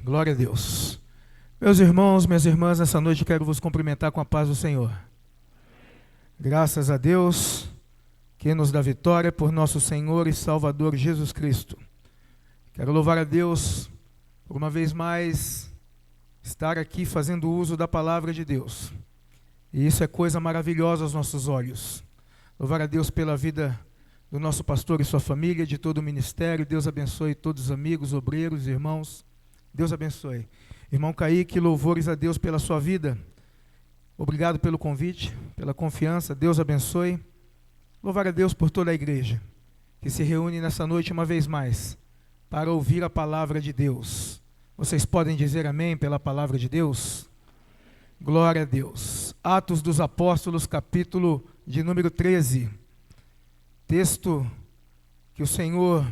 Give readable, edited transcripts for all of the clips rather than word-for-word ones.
Glória a Deus. Meus irmãos, minhas irmãs, nessa noite quero vos cumprimentar com a paz do Senhor. Graças a Deus, que nos dá vitória por nosso Senhor e Salvador Jesus Cristo. Quero louvar a Deus por uma vez mais estar aqui fazendo uso da palavra de Deus. E isso é coisa maravilhosa aos nossos olhos. Louvar a Deus pela vida do nosso pastor e sua família, de todo o ministério. Deus abençoe todos os amigos, obreiros, irmãos. Deus abençoe. Irmão Kaique, louvores a Deus pela sua vida. Obrigado pelo convite, pela confiança. Deus abençoe. Louvar a Deus por toda a igreja que se reúne nessa noite uma vez mais para ouvir a palavra de Deus. Vocês podem dizer amém pela palavra de Deus? Glória a Deus. Atos dos Apóstolos, capítulo de número 13. Texto que o Senhor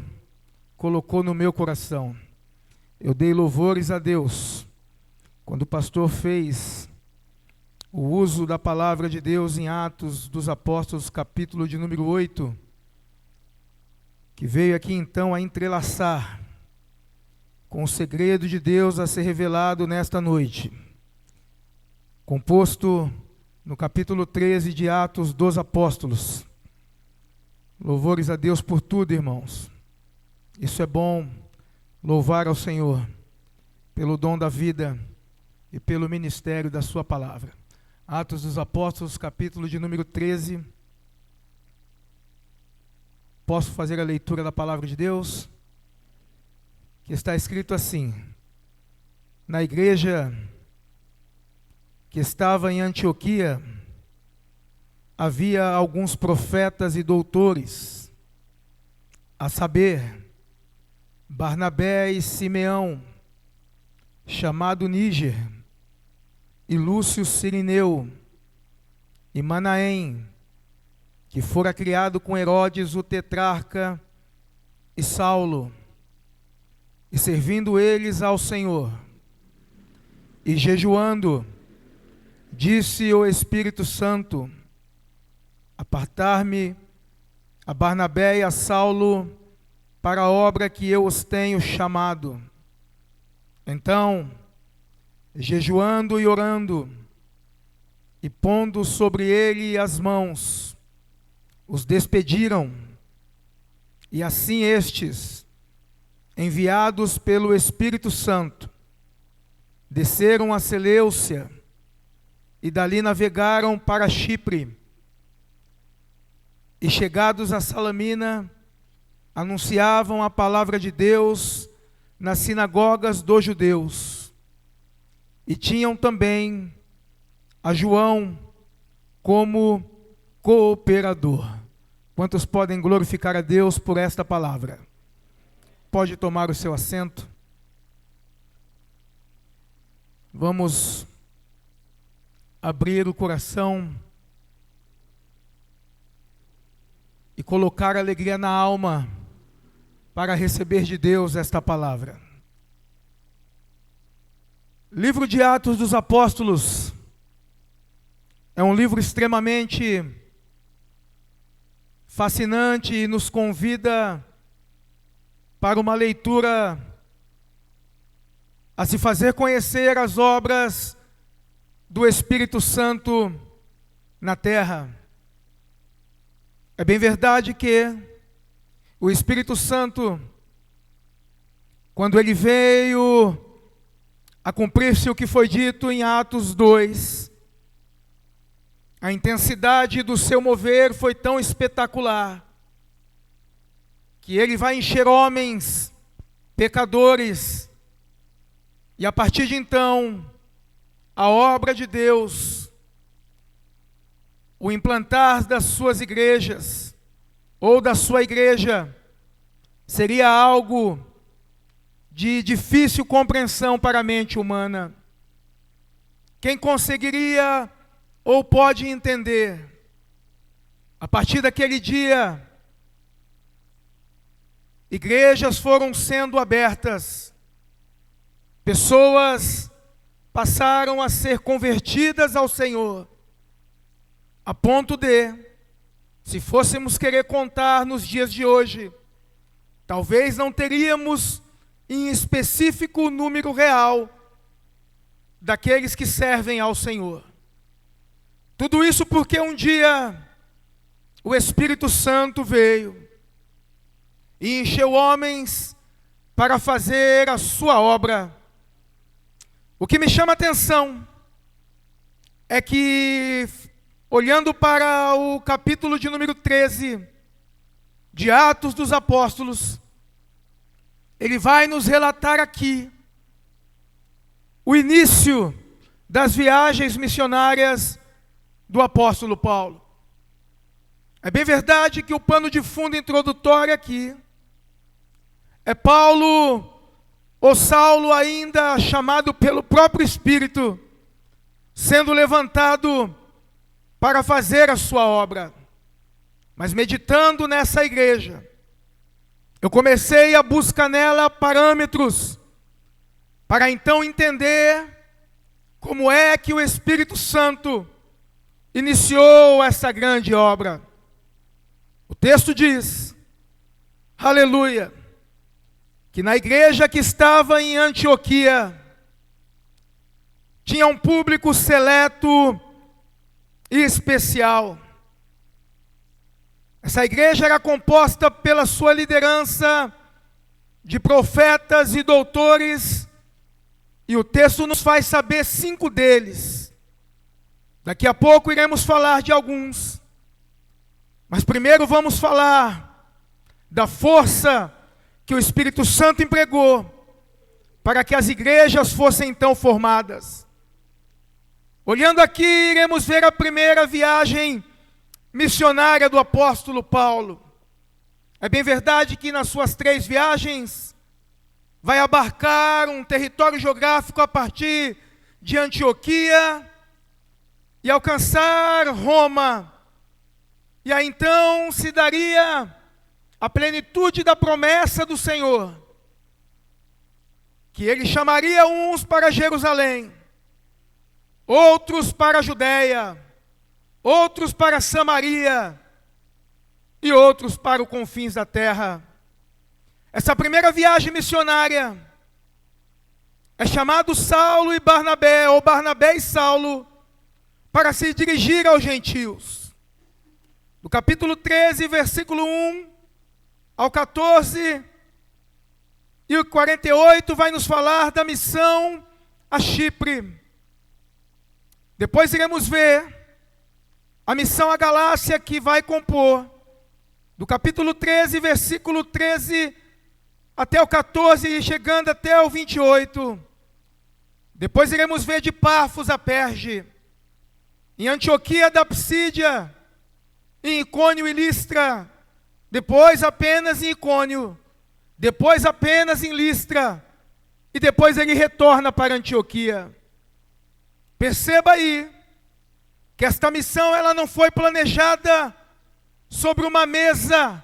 colocou no meu coração. Eu dei louvores a Deus quando o pastor fez o uso da palavra de Deus em Atos dos Apóstolos, capítulo de número 8, que veio aqui então a entrelaçar com o segredo de Deus a ser revelado nesta noite, composto no capítulo 13 de Atos dos Apóstolos. Louvores a Deus por tudo, irmãos. Isso é bom, louvar ao Senhor pelo dom da vida e pelo ministério da sua palavra. Atos dos Apóstolos, capítulo de número 13. Posso fazer a leitura da palavra de Deus? Que está escrito assim: na igreja que estava em Antioquia, havia alguns profetas e doutores, a saber, Barnabé e Simeão, chamado Níger, e Lúcio Cirineu, e Manaém, que fora criado com Herodes o tetrarca, e Saulo, e servindo eles ao Senhor, e jejuando, disse o Espírito Santo: apartar-me a Barnabé e a Saulo para a obra que eu os tenho chamado. Então, jejuando e orando, e pondo sobre ele as mãos, os despediram, e assim estes, enviados pelo Espírito Santo, desceram a Seleucia, e dali navegaram para Chipre, e chegados a Salamina, anunciavam a palavra de Deus nas sinagogas dos judeus. E tinham também a João como cooperador. Quantos podem glorificar a Deus por esta palavra? Pode tomar o seu assento. Vamos abrir o coração e colocar alegria na alma para receber de Deus esta palavra. Livro de Atos dos Apóstolos é um livro extremamente fascinante e nos convida para uma leitura a se fazer conhecer as obras do Espírito Santo na terra. É bem verdade que o Espírito Santo, quando ele veio a cumprir-se o que foi dito em Atos 2, a intensidade do seu mover foi tão espetacular, que ele vai encher homens, pecadores, e a partir de então, a obra de Deus, o implantar das suas igrejas, ou da sua igreja, seria algo de difícil compreensão para a mente humana. Quem conseguiria ou pode entender? A partir daquele dia, igrejas foram sendo abertas, pessoas passaram a ser convertidas ao Senhor, a ponto de, se fôssemos querer contar nos dias de hoje, talvez não teríamos em específico o número real daqueles que servem ao Senhor. Tudo isso porque um dia o Espírito Santo veio e encheu homens para fazer a sua obra. O que me chama a atenção é que, olhando para o capítulo de número 13 de Atos dos Apóstolos, ele vai nos relatar aqui o início das viagens missionárias do apóstolo Paulo. É bem verdade que o pano de fundo introdutório aqui é Paulo, ou Saulo ainda chamado pelo próprio Espírito, sendo levantado para fazer a sua obra. Mas meditando nessa igreja, eu comecei a buscar nela parâmetros para então entender como é que o Espírito Santo iniciou essa grande obra. O texto diz, aleluia, que na igreja que estava em Antioquia, tinha um público seleto e especial. Essa igreja era composta pela sua liderança de profetas e doutores, e o texto nos faz saber 5 deles. Daqui a pouco iremos falar de alguns. Mas primeiro vamos falar da força que o Espírito Santo empregou para que as igrejas fossem então formadas. Olhando aqui, iremos ver a primeira viagem missionária do apóstolo Paulo. É bem verdade que nas suas 3 viagens vai abarcar um território geográfico a partir de Antioquia e alcançar Roma. E aí então se daria a plenitude da promessa do Senhor, que ele chamaria uns para Jerusalém, outros para a Judéia, outros para Samaria e outros para os confins da terra. Essa primeira viagem missionária é chamado Saulo e Barnabé, ou Barnabé e Saulo, para se dirigir aos gentios. No capítulo 13, versículo 1 ao 14 e o 48 vai nos falar da missão a Chipre. Depois iremos ver a missão à Galácia, que vai compor do capítulo 13, versículo 13 até o 14 e chegando até o 28. Depois iremos ver de Pafos a Perge, em Antioquia da Psídia, em Icônio e Listra, depois apenas em Icônio, depois apenas em Listra, e depois ele retorna para Antioquia. Perceba aí que esta missão ela não foi planejada sobre uma mesa,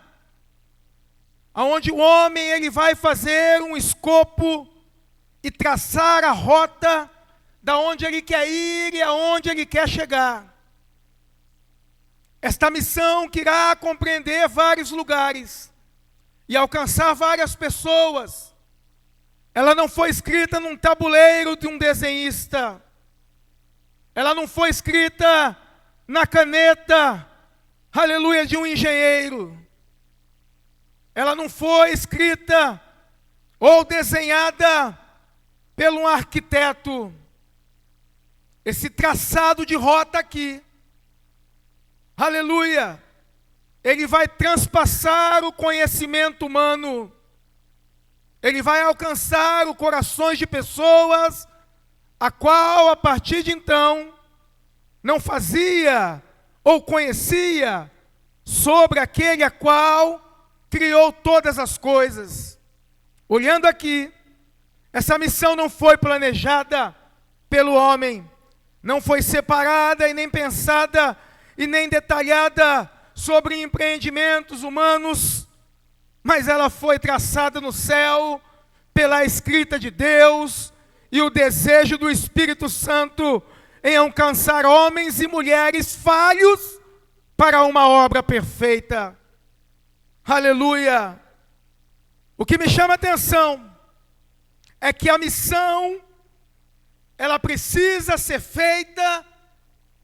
onde o homem ele vai fazer um escopo e traçar a rota da onde ele quer ir e aonde ele quer chegar. Esta missão que irá compreender vários lugares e alcançar várias pessoas, ela não foi escrita num tabuleiro de um desenhista, ela não foi escrita na caneta, aleluia, de um engenheiro, ela não foi escrita ou desenhada por um arquiteto. Esse traçado de rota aqui, aleluia, ele vai transpassar o conhecimento humano, ele vai alcançar os corações de pessoas, a qual a partir de então, não fazia ou conhecia sobre aquele a qual criou todas as coisas. Olhando aqui, essa missão não foi planejada pelo homem, não foi separada e nem pensada e nem detalhada sobre empreendimentos humanos, mas ela foi traçada no céu pela escrita de Deus e o desejo do Espírito Santo em alcançar homens e mulheres falhos para uma obra perfeita. Aleluia! O que me chama a atenção é que a missão, ela precisa ser feita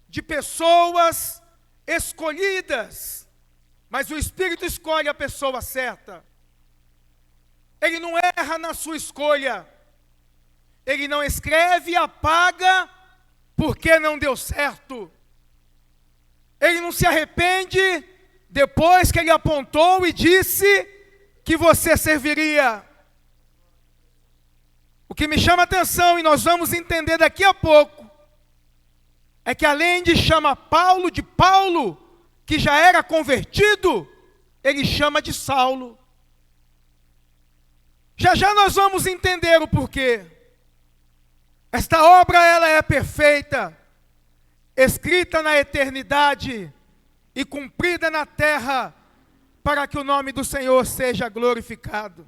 de pessoas escolhidas, mas o Espírito escolhe a pessoa certa. Ele não erra na sua escolha. Ele não escreve e apaga porque não deu certo. Ele não se arrepende depois que ele apontou e disse que você serviria. O que me chama a atenção, e nós vamos entender daqui a pouco, é que além de chamar Paulo de Paulo, que já era convertido, ele chama de Saulo. Já já nós vamos entender o porquê. Esta obra, ela é perfeita, escrita na eternidade e cumprida na terra, para que o nome do Senhor seja glorificado.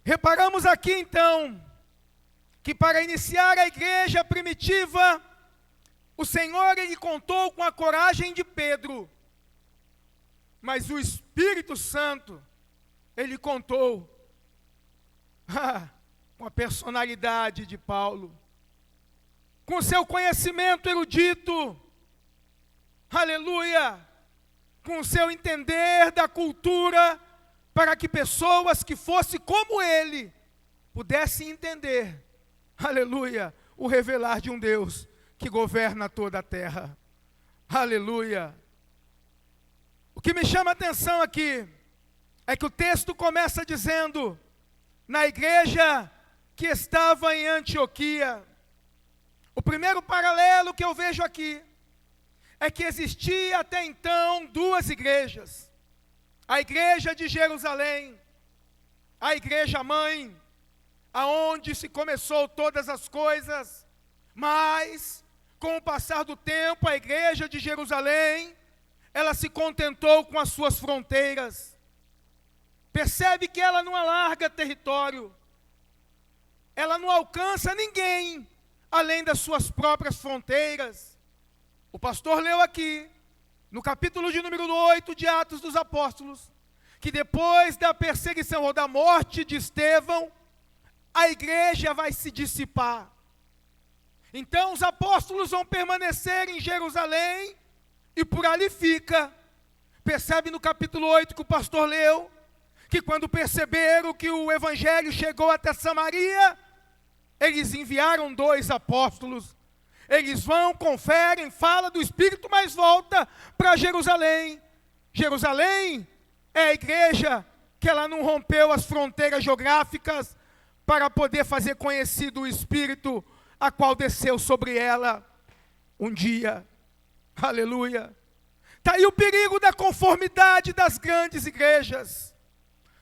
Reparamos aqui então, que para iniciar a igreja primitiva, o Senhor, ele contou com a coragem de Pedro, mas o Espírito Santo, ele contou com a personalidade de Paulo, com o seu conhecimento erudito, aleluia, com o seu entender da cultura, para que pessoas que fossem como ele, pudessem entender, aleluia, o revelar de um Deus que governa toda a terra, aleluia. O que me chama a atenção aqui, é que o texto começa dizendo, na igreja que estava em Antioquia. O primeiro paralelo que eu vejo aqui, é que existia até então duas igrejas. A igreja de Jerusalém, a igreja mãe, aonde se começou todas as coisas, mas, com o passar do tempo, a igreja de Jerusalém, ela se contentou com as suas fronteiras. Percebe que ela não alarga território, ela não alcança ninguém, além das suas próprias fronteiras. O pastor leu aqui, no capítulo de número 8 de Atos dos Apóstolos, que depois da perseguição ou da morte de Estevão, a igreja vai se dissipar. Então os apóstolos vão permanecer em Jerusalém, e por ali fica. Percebe no capítulo 8 que o pastor leu, que quando perceberam que o evangelho chegou até Samaria, eles enviaram 2 apóstolos. Eles vão, conferem, falam do Espírito, mas volta para Jerusalém. Jerusalém é a igreja que ela não rompeu as fronteiras geográficas para poder fazer conhecido o Espírito, a qual desceu sobre ela um dia. Aleluia. Está aí o perigo da conformidade das grandes igrejas,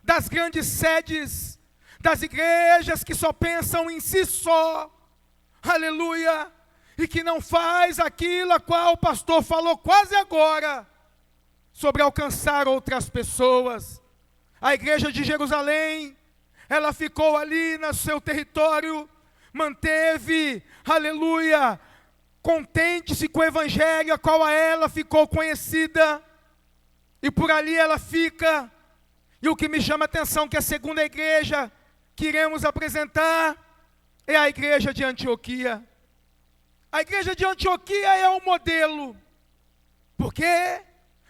das grandes sedes, das igrejas que só pensam em si só. Aleluia. E que não faz aquilo a qual o pastor falou quase agora, sobre alcançar outras pessoas. A igreja de Jerusalém, ela ficou ali no seu território, manteve, aleluia, contente-se com o evangelho, a qual a ela ficou conhecida, e por ali ela fica. E o que me chama a atenção, que a segunda igreja que iremos apresentar, é a igreja de Antioquia. A igreja de Antioquia é um modelo, porque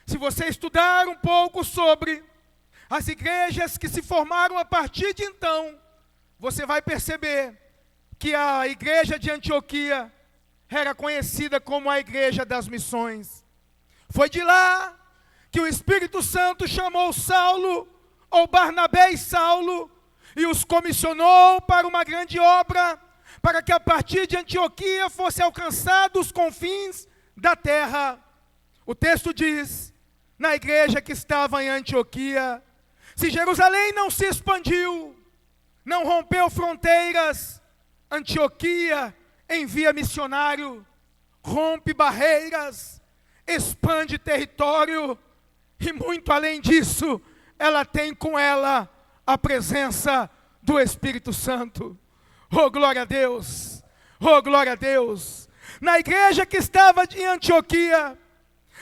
se você estudar um pouco sobre as igrejas que se formaram a partir de então, você vai perceber que a igreja de Antioquia era conhecida como a igreja das missões. Foi de lá que o Espírito Santo chamou Saulo, ou Barnabé e Saulo, e os comissionou para uma grande obra, para que a partir de Antioquia fosse alcançados os confins da terra. O texto diz, na igreja que estava em Antioquia, se Jerusalém não se expandiu, não rompeu fronteiras, Antioquia envia missionário, rompe barreiras, expande território, e muito além disso, ela tem com ela a presença do Espírito Santo. Oh, glória a Deus! Oh, glória a Deus! Na igreja que estava em Antioquia,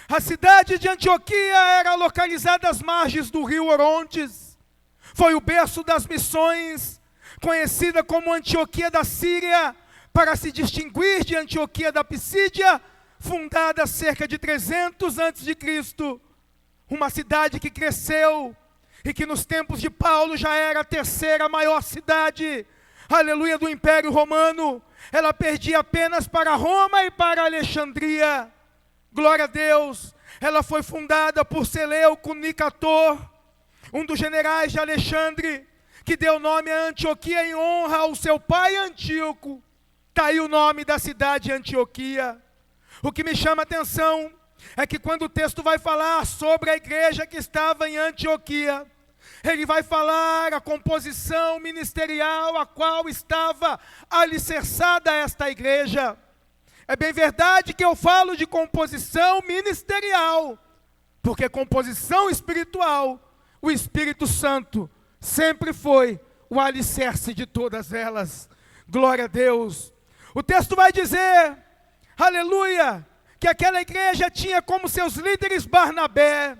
a cidade de Antioquia era localizada às margens do rio Orontes. Foi o berço das missões conhecida como Antioquia da Síria, para se distinguir de Antioquia da Pisídia, fundada cerca de 300 a.C., uma cidade que cresceu e que nos tempos de Paulo já era a terceira maior cidade, aleluia, do Império Romano. Ela perdia apenas para Roma e para Alexandria. Glória a Deus. Ela foi fundada por Seleuco Nicator, um dos generais de Alexandre, que deu nome a Antioquia em honra ao seu pai Antíoco. Está aí o nome da cidade, Antioquia. O que me chama a atenção é que quando o texto vai falar sobre a igreja que estava em Antioquia, ele vai falar a composição ministerial a qual estava alicerçada esta igreja. É bem verdade que eu falo de composição ministerial, porque composição espiritual, o Espírito Santo sempre foi o alicerce de todas elas. Glória a Deus. O texto vai dizer, aleluia, que aquela igreja tinha como seus líderes Barnabé,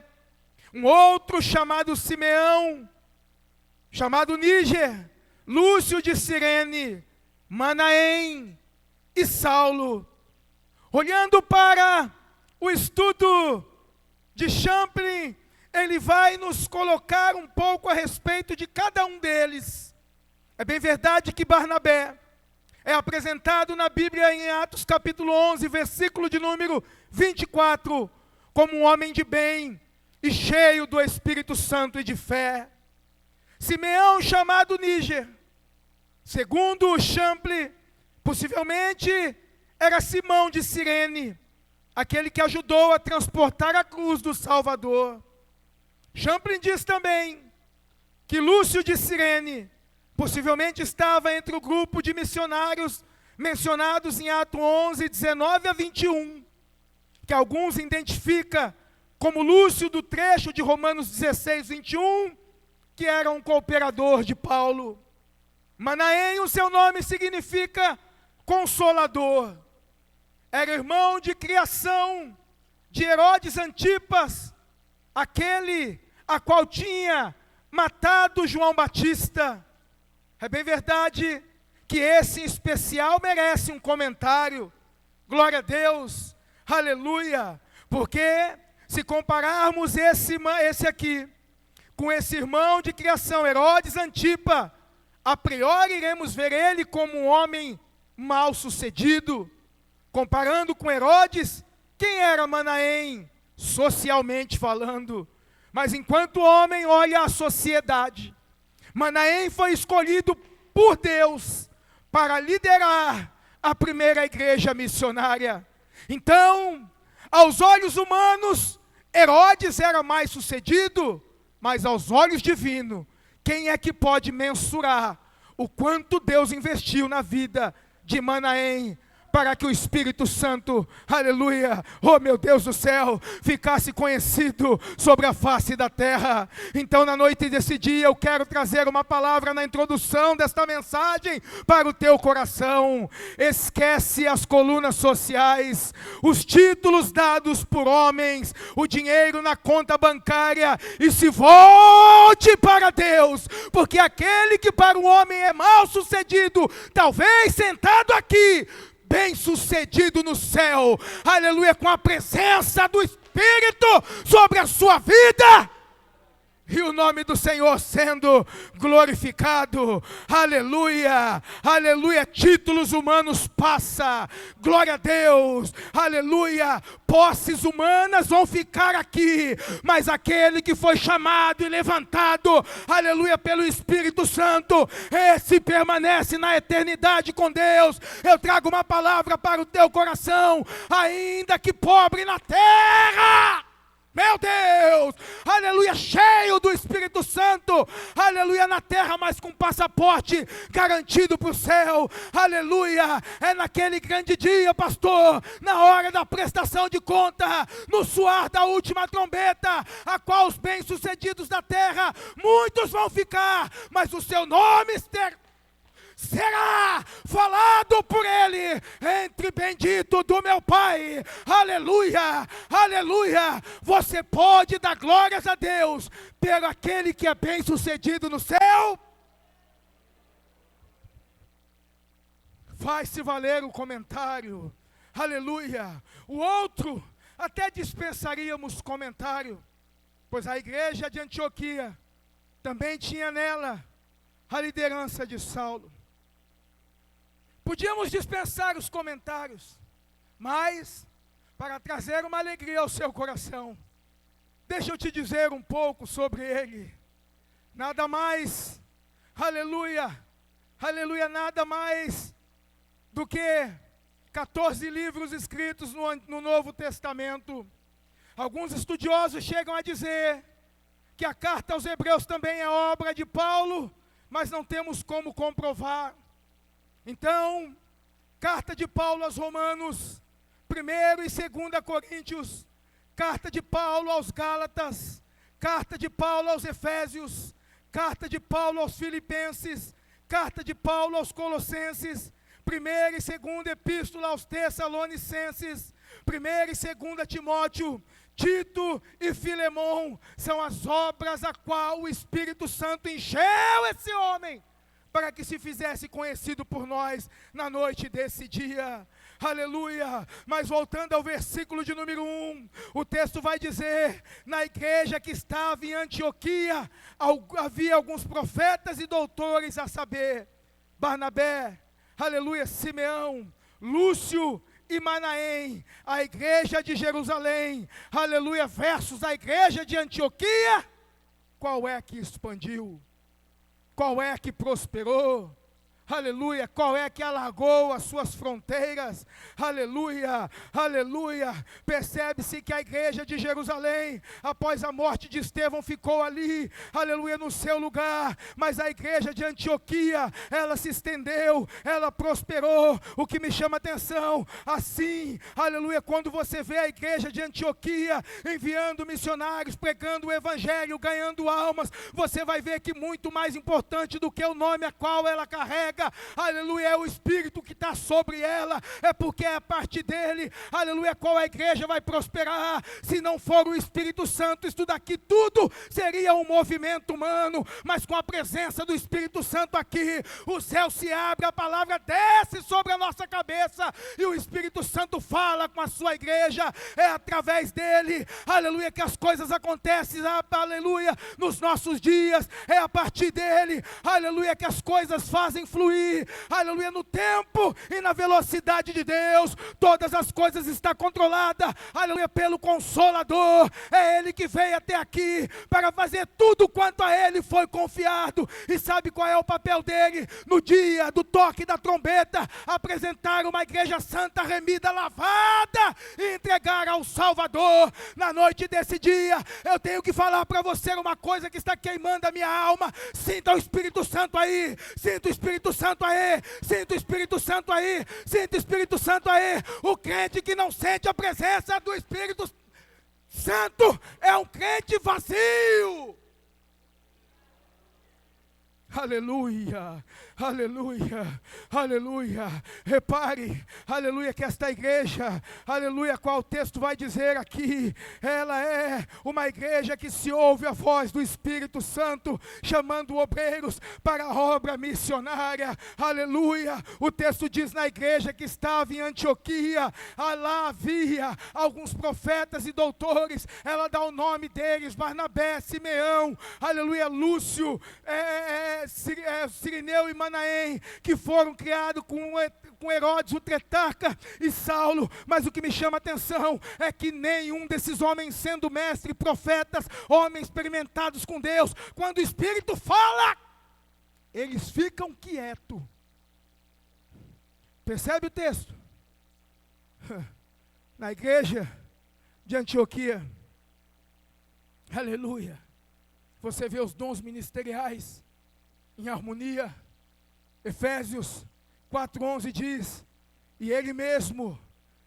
um outro chamado Simeão, chamado Níger, Lúcio de Cirene, Manaém e Saulo. Olhando para o estudo de Champlin, ele vai nos colocar um pouco a respeito de cada um deles. É bem verdade que Barnabé é apresentado na Bíblia em Atos capítulo 11, versículo de número 24, como um homem de bem e cheio do Espírito Santo e de fé. Simeão, chamado Níger, segundo o Champlin, possivelmente era Simão de Cirene, aquele que ajudou a transportar a cruz do Salvador. Champlin diz também que Lúcio de Cirene possivelmente estava entre o grupo de missionários mencionados em Atos 11, 19 a 21, que alguns identificam como Lúcio do trecho de Romanos 16, 21, que era um cooperador de Paulo. Manaém, o seu nome significa consolador. Era irmão de criação de Herodes Antipas, aquele a qual tinha matado João Batista. É bem verdade que esse em especial merece um comentário. Glória a Deus, aleluia, porque se compararmos esse aqui com esse irmão de criação, Herodes Antipa, a priori iremos ver ele como um homem mal sucedido. Comparando com Herodes, quem era Manaém, socialmente falando? Mas enquanto homem olha a sociedade, Manaém foi escolhido por Deus para liderar a primeira igreja missionária. Então, aos olhos humanos, Herodes era mais sucedido, mas aos olhos divinos, quem é que pode mensurar o quanto Deus investiu na vida de Manaém, para que o Espírito Santo, aleluia, oh meu Deus do céu, ficasse conhecido sobre a face da terra. Então na noite desse dia eu quero trazer uma palavra na introdução desta mensagem para o teu coração. Esquece as colunas sociais, os títulos dados por homens, o dinheiro na conta bancária, e se volte para Deus, porque aquele que para o homem é mal sucedido, talvez sentado aqui, bem-sucedido no céu, aleluia, com a presença do Espírito sobre a sua vida, e o nome do Senhor sendo glorificado, aleluia, aleluia. Títulos humanos passa, glória a Deus, aleluia. Posses humanas vão ficar aqui, mas aquele que foi chamado e levantado, aleluia, pelo Espírito Santo, esse permanece na eternidade com Deus. Eu trago uma palavra para o teu coração, ainda que pobre na terra, meu Deus, aleluia, cheio do Espírito Santo, aleluia, na terra, mas com passaporte garantido para o céu, aleluia. É naquele grande dia, pastor, na hora da prestação de conta, no soar da última trombeta, a qual os bem-sucedidos da terra, muitos vão ficar, mas o seu nome será falado por ele entre bendito do meu Pai, aleluia, aleluia. Você pode dar glórias a Deus pelo aquele que é bem sucedido no céu? vai se valer o comentário. Aleluia. O outro, até dispensaríamos comentário, pois a igreja de Antioquia também tinha nela a liderança de Saulo. Podíamos dispensar os comentários, mas para trazer uma alegria ao seu coração, deixa eu te dizer um pouco sobre ele. Nada mais, aleluia, aleluia, nada mais do que 14 livros escritos no Novo Testamento. Alguns estudiosos chegam a dizer que a carta aos Hebreus também é obra de Paulo, mas não temos como comprovar. Então, carta de Paulo aos Romanos, 1 e 2 Coríntios, carta de Paulo aos Gálatas, carta de Paulo aos Efésios, carta de Paulo aos Filipenses, carta de Paulo aos Colossenses, 1 e 2 Epístola aos Tessalonicenses, 1 e 2 Timóteo, Tito e Filemão, são as obras a qual o Espírito Santo encheu esse homem, para que se fizesse conhecido por nós na noite desse dia. Aleluia. Mas voltando ao versículo de número 1, o texto vai dizer: na igreja que estava em Antioquia, havia alguns profetas e doutores, a saber, Barnabé, aleluia, Simeão, Lúcio e Manaém. A igreja de Jerusalém, aleluia, versus a igreja de Antioquia. Qual é que expandiu? Qual é que prosperou? Aleluia, qual é que alargou as suas fronteiras? Aleluia, aleluia. Percebe-se que a igreja de Jerusalém, após a morte de Estevão, ficou ali, aleluia, no seu lugar. Mas a igreja de Antioquia, ela se estendeu, ela prosperou. O que me chama a atenção, assim, aleluia, quando você vê a igreja de Antioquia enviando missionários, pregando o evangelho, ganhando almas, você vai ver que muito mais importante do que o nome a qual ela carrega, aleluia, é o Espírito que está sobre ela. É porque é a partir dele, aleluia, qual a igreja vai prosperar. Se não for o Espírito Santo, isso daqui tudo seria um movimento humano, mas com a presença do Espírito Santo aqui, o céu se abre, a palavra desce sobre a nossa cabeça, e o Espírito Santo fala com a sua igreja. É através dele, aleluia, que as coisas acontecem, aleluia, nos nossos dias. É a partir dele, aleluia, que as coisas fazem fluir, aleluia, no tempo e na velocidade de Deus. Todas as coisas estão controladas, aleluia, pelo Consolador. É Ele que veio até aqui para fazer tudo quanto a Ele foi confiado. E sabe qual é o papel dele? No dia do toque da trombeta, apresentar uma igreja santa, remida, lavada, e entregar ao Salvador. Na noite desse dia, eu tenho que falar para você uma coisa que está queimando a minha alma. Sinta o Espírito Santo aí, sinta o Espírito Santo aí, sinta o Espírito Santo aí, sinta o Espírito Santo aí. O crente que não sente a presença do Espírito Santo é um crente vazio. Aleluia, aleluia, aleluia. Repare, aleluia, que esta igreja, aleluia, qual o texto vai dizer aqui, ela é uma igreja que se ouve a voz do Espírito Santo, chamando obreiros para a obra missionária. Aleluia. O texto diz: na igreja que estava em Antioquia, lá havia alguns profetas e doutores. Ela dá o nome deles: Barnabé, Simeão, aleluia, Lúcio, Cirineu e Manaém, que foram criados com Herodes, o tetrarca, e Saulo. Mas o que me chama a atenção é que nenhum desses homens, sendo mestres, profetas, homens experimentados com Deus, quando o Espírito fala, eles ficam quietos. Percebe o texto? Na igreja de Antioquia, aleluia, você vê os dons ministeriais em harmonia. Efésios 4:11 diz: e ele mesmo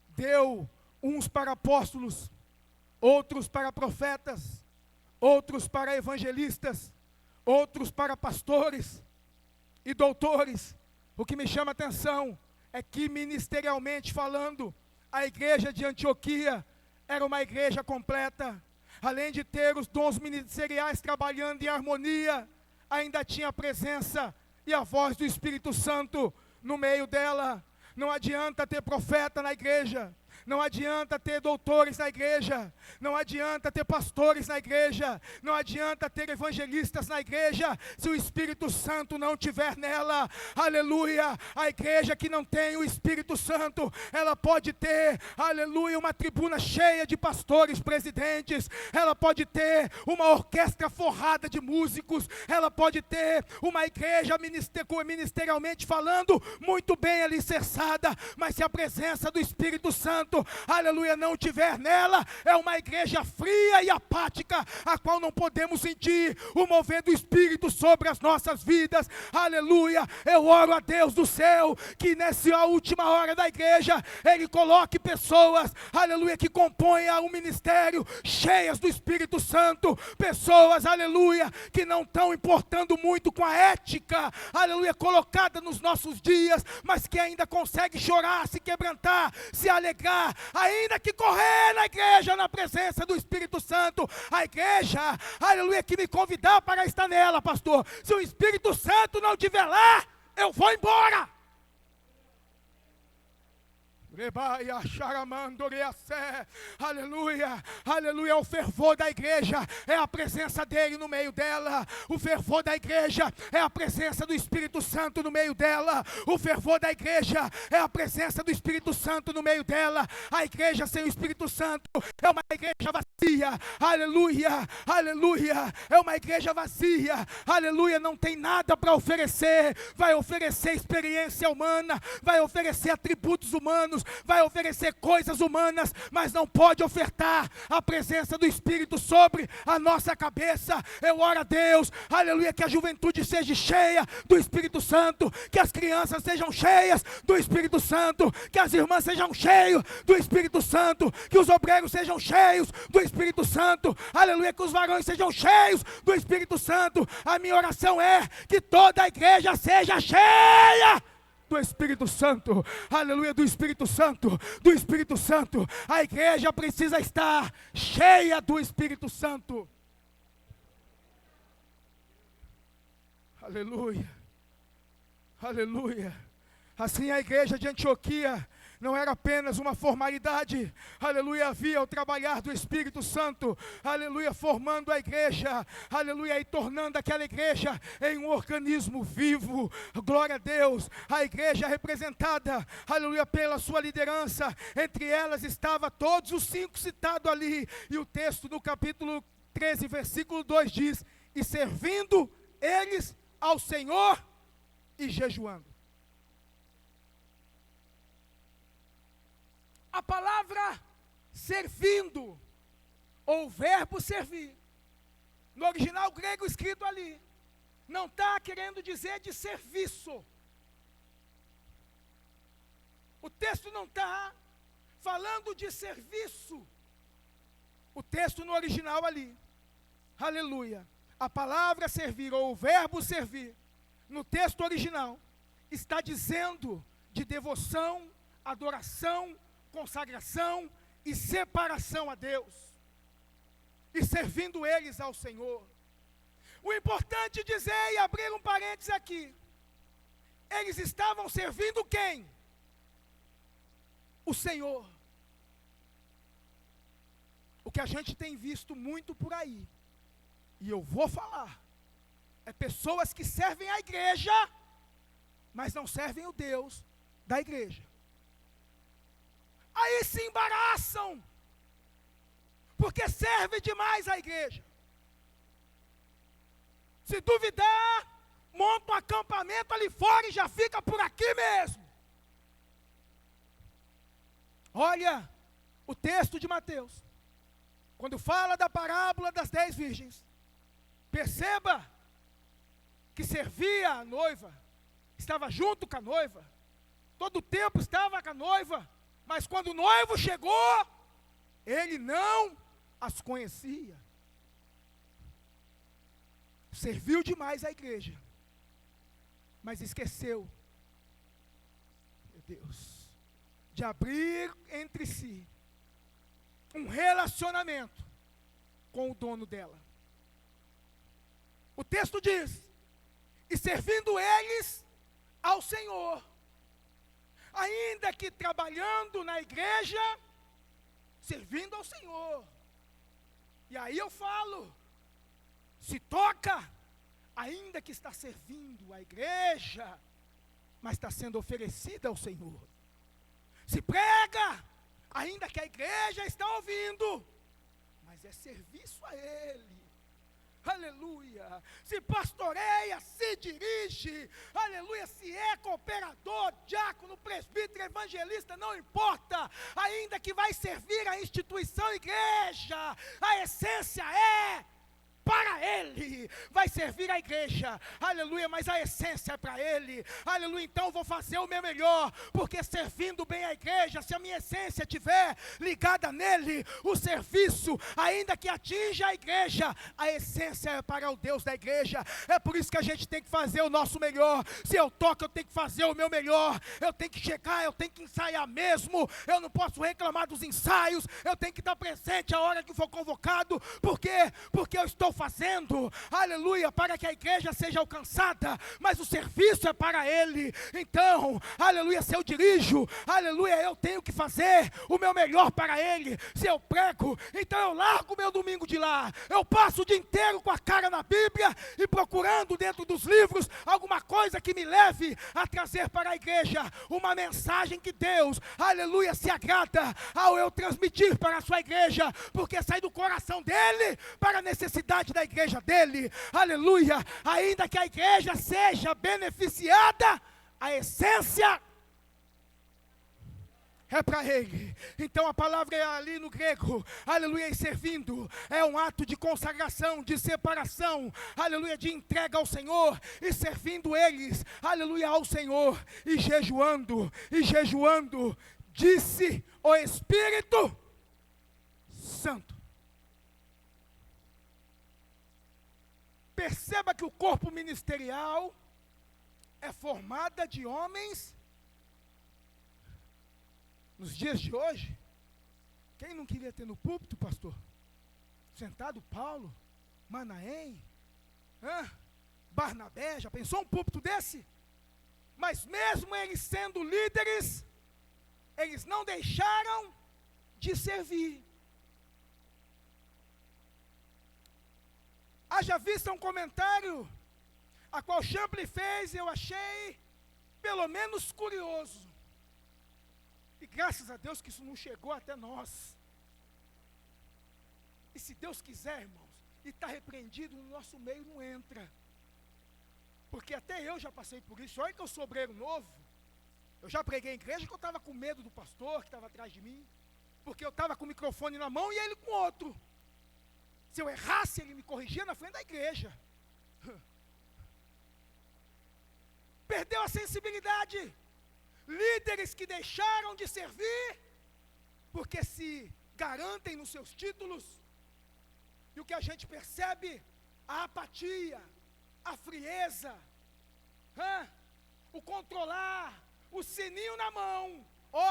deu uns para apóstolos, outros para profetas, outros para evangelistas, outros para pastores e doutores. O que me chama a atenção é que, ministerialmente falando, a igreja de Antioquia era uma igreja completa. Além de ter os dons ministeriais trabalhando em harmonia, ainda tinha a presença e a voz do Espírito Santo no meio dela. Não adianta ter profeta na igreja. Não adianta ter doutores na igreja, não adianta ter pastores na igreja, não adianta ter evangelistas na igreja, se o Espírito Santo não estiver nela. Aleluia. A igreja que não tem o Espírito Santo, ela pode ter, aleluia, uma tribuna cheia de pastores, presidentes, ela pode ter uma orquestra forrada de músicos, ela pode ter uma igreja ministerialmente falando, muito bem alicerçada, mas se a presença do Espírito Santo, aleluia, não tiver nela, é uma igreja fria e apática, a qual não podemos sentir o mover do Espírito sobre as nossas vidas. Aleluia. Eu oro a Deus do céu, que nessa última hora da igreja, Ele coloque pessoas, aleluia, que componham o ministério, cheias do Espírito Santo, pessoas, aleluia, que não estão importando muito com a ética, aleluia, colocada nos nossos dias, mas que ainda consegue chorar, se quebrantar, se alegrar, ainda que correr na igreja, na presença do Espírito Santo. A igreja, aleluia, que me convidar para estar nela, pastor, se o Espírito Santo não estiver lá, eu vou embora. Aleluia, aleluia. O fervor da igreja é a presença dele no meio dela. O fervor da igreja é a presença do Espírito Santo no meio dela. O fervor da igreja é a presença do Espírito Santo no meio dela. A igreja sem o Espírito Santo é uma igreja vazia. Aleluia, aleluia. É uma igreja vazia. Aleluia, não tem nada para oferecer. Vai oferecer experiência humana, vai oferecer atributos humanos, vai oferecer coisas humanas, mas não pode ofertar a presença do Espírito sobre a nossa cabeça. Eu oro a Deus, aleluia, que a juventude seja cheia do Espírito Santo, que as crianças sejam cheias do Espírito Santo, que as irmãs sejam cheias do Espírito Santo, que os obreiros sejam cheios do Espírito Santo, aleluia, que os varões sejam cheios do Espírito Santo. A minha oração é que toda a igreja seja cheia do Espírito Santo, aleluia, do Espírito Santo, do Espírito Santo. A igreja precisa estar cheia do Espírito Santo. Aleluia, aleluia. Assim a igreja de Antioquia não era apenas uma formalidade, aleluia, havia o trabalhar do Espírito Santo, aleluia, formando a igreja, aleluia, e tornando aquela igreja em um organismo vivo. Glória a Deus. A igreja representada, aleluia, pela sua liderança, entre elas estava todos os 5 citados ali, e o texto no capítulo 13, versículo 2 diz: e servindo eles ao Senhor e jejuando. A palavra servindo, ou o verbo servir, no original grego escrito ali, não está querendo dizer de serviço. O texto não está falando de serviço. O texto no original ali, aleluia, a palavra servir, ou o verbo servir, no texto original, está dizendo de devoção, adoração, consagração e separação a Deus, e servindo eles ao Senhor. O importante dizer, e abrir um parênteses aqui, eles estavam servindo quem? O Senhor. O que a gente tem visto muito por aí, e eu vou falar, é pessoas que servem a igreja, mas não servem o Deus da igreja. Aí se embaraçam, porque serve demais a igreja. Se duvidar, monta um acampamento ali fora e já fica por aqui mesmo. Olha o texto de Mateus, quando fala da parábola das 10 virgens, perceba que servia a noiva, estava junto com a noiva, todo o tempo estava com a noiva, mas quando o noivo chegou, ele não as conhecia. Serviu demais a igreja, mas esqueceu, meu Deus, de abrir entre si um relacionamento com o dono dela. O texto diz: e servindo eles ao Senhor. ainda que trabalhando na igreja, servindo ao Senhor. E aí eu falo, se toca, ainda que está servindo a igreja, mas está sendo oferecida ao Senhor. Se prega, ainda que a igreja está ouvindo, mas é serviço a Ele. Aleluia. Se pastoreia, se dirige, aleluia, se é cooperador, diácono, presbítero, evangelista, não importa, ainda que vai servir a instituição igreja, a essência é para Ele, vai servir a igreja, aleluia, mas a essência é para Ele, aleluia. Então eu vou fazer o meu melhor, porque servindo bem a igreja, se a minha essência estiver ligada nele, o serviço, ainda que atinja a igreja, a essência é para o Deus da igreja. É por isso que a gente tem que fazer o nosso melhor. Se eu toco, eu tenho que fazer o meu melhor, eu tenho que chegar, eu tenho que ensaiar mesmo, eu não posso reclamar dos ensaios, eu tenho que estar presente a hora que for convocado. Por quê? Porque eu estou fazendo, aleluia, para que a igreja seja alcançada, mas o serviço é para Ele. Então, aleluia, se eu dirijo, aleluia, eu tenho que fazer o meu melhor para Ele. Se eu prego, então eu largo o meu domingo de lá, eu passo o dia inteiro com a cara na Bíblia e procurando dentro dos livros alguma coisa que me leve a trazer para a igreja uma mensagem que Deus, aleluia, se agrada ao eu transmitir para a sua igreja, porque sai do coração dele para a necessidade da igreja dele, aleluia. Ainda que a igreja seja beneficiada, a essência é para Ele. Então a palavra é ali no grego, aleluia, e servindo, é um ato de consagração, de separação, aleluia, de entrega ao Senhor, e servindo eles, aleluia, ao Senhor, e jejuando, disse o Espírito Santo. Perceba que o corpo ministerial é formado de homens. Nos dias de hoje, quem não queria ter no púlpito, pastor? Sentado Paulo, Manaém, Barnabé, já pensou um púlpito desse? Mas mesmo eles sendo líderes, eles não deixaram de servir. Haja vista um comentário, a qual Champlin fez, eu achei, pelo menos curioso. E graças a Deus que isso não chegou até nós. E se Deus quiser, irmãos, e está repreendido, no nosso meio não entra. Porque até eu já passei por isso. Olha que eu sou obreiro novo. Eu já preguei em igreja que eu estava com medo do pastor que estava atrás de mim. Porque eu estava com o microfone na mão e ele com outro. Se eu errasse, ele me corrigia na frente da igreja. Perdeu a sensibilidade. Líderes que deixaram de servir, porque se garantem nos seus títulos. E o que a gente percebe? A apatia, a frieza, o controlar, o sininho na mão.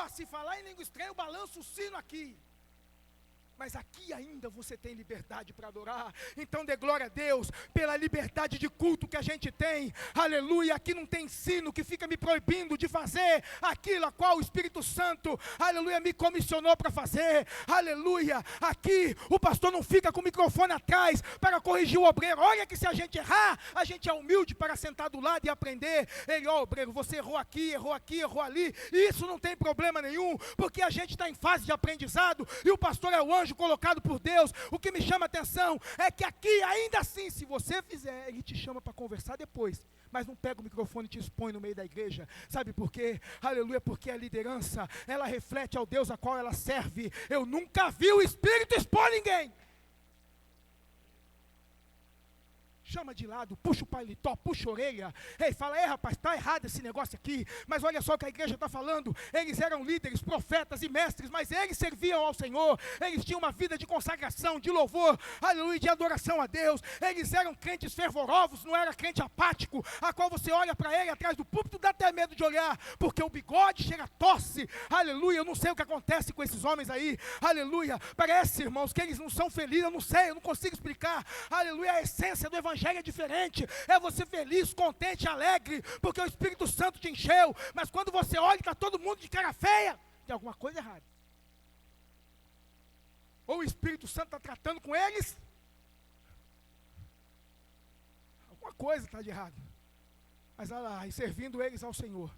Se falar em língua estranha, eu balanço o sino aqui. Mas aqui ainda você tem liberdade para adorar. Então dê glória a Deus pela liberdade de culto que a gente tem. Aleluia, aqui não tem sino que fica me proibindo de fazer aquilo a qual o Espírito Santo, aleluia, me comissionou para fazer. Aleluia, aqui o pastor não fica com o microfone atrás para corrigir o obreiro. Olha que se a gente errar, a gente é humilde para sentar do lado e aprender. Ele, obreiro, você errou aqui, errou ali. E isso não tem problema nenhum, porque a gente está em fase de aprendizado e o pastor é o anjo colocado por Deus. O que me chama a atenção é que aqui, ainda assim, se você fizer, ele te chama para conversar depois, mas não pega o microfone e te expõe no meio da igreja. Sabe por quê? Aleluia, porque a liderança, ela reflete ao Deus a qual ela serve. Eu nunca vi o Espírito expor ninguém. Chama de lado, puxa o paletó, puxa a orelha. Ei, fala, rapaz, está errado esse negócio aqui. Mas olha só o que a igreja está falando. Eles eram líderes, profetas e mestres, mas eles serviam ao Senhor. Eles tinham uma vida de consagração, de louvor, aleluia, de adoração a Deus. Eles eram crentes fervorosos, não era crente apático, a qual você olha para ele atrás do púlpito, dá até medo de olhar, porque o bigode chega a tosse. Aleluia, eu não sei o que acontece com esses homens aí. Aleluia, parece, irmãos, que eles não são felizes, eu não sei, eu não consigo explicar. Aleluia, a essência do evangelho evangelho é diferente, é você feliz, contente, alegre, porque o Espírito Santo te encheu. Mas quando você olha e está todo mundo de cara feia, tem alguma coisa errada. Ou o Espírito Santo está tratando com eles, alguma coisa está de errado. Mas olha lá, e servindo eles ao Senhor,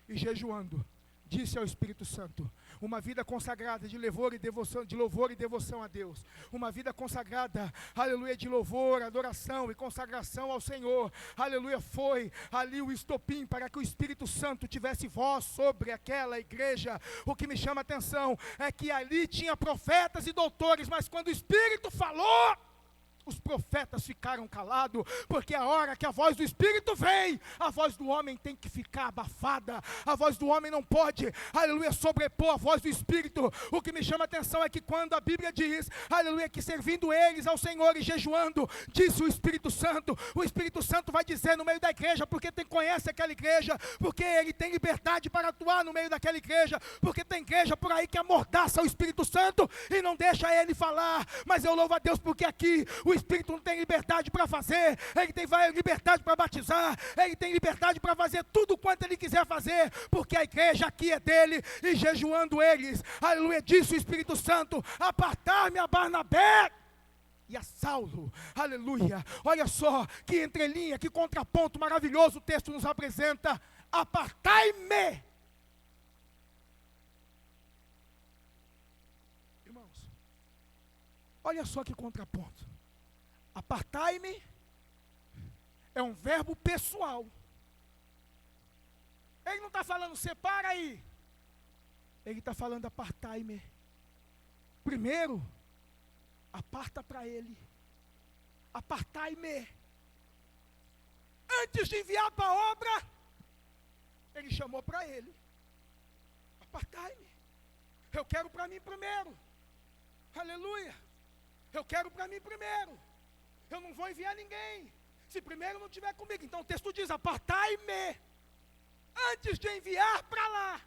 e jejuando, disse ao Espírito Santo, uma vida consagrada de louvor e devoção a Deus, uma vida consagrada, aleluia, de louvor, adoração e consagração ao Senhor, aleluia, foi ali o estopim para que o Espírito Santo tivesse voz sobre aquela igreja. O que me chama a atenção é que ali tinha profetas e doutores, mas quando o Espírito falou, os profetas ficaram calados, porque a hora que a voz do Espírito vem, a voz do homem tem que ficar abafada, a voz do homem não pode, aleluia, sobrepor a voz do Espírito. O que me chama a atenção é que quando a Bíblia diz, aleluia, que servindo eles ao Senhor e jejuando, disse o Espírito Santo vai dizer no meio da igreja, porque conhece aquela igreja, porque ele tem liberdade para atuar no meio daquela igreja, porque tem igreja por aí que amordaça o Espírito Santo e não deixa ele falar. Mas eu louvo a Deus porque aqui o Espírito não tem liberdade para fazer, ele tem liberdade para batizar, ele tem liberdade para fazer tudo quanto ele quiser fazer, porque a igreja aqui é dele. E jejuando eles, aleluia, disse o Espírito Santo, apartar-me a Barnabé e a Saulo, aleluia. Olha só que entrelinha, que contraponto maravilhoso o texto nos apresenta. Apartai-me. Irmãos, olha só que contraponto. Apartai-me é um verbo pessoal. Ele não está falando separa aí. Ele está falando apartai-me. Primeiro, aparta para ele. Apartai-me. Antes de enviar para a obra, ele chamou para ele. Apartai-me. Eu quero para mim primeiro. Aleluia. Eu quero para mim primeiro. Eu não vou enviar ninguém se primeiro não estiver comigo. Então o texto diz, apartai-me. Antes de enviar para lá,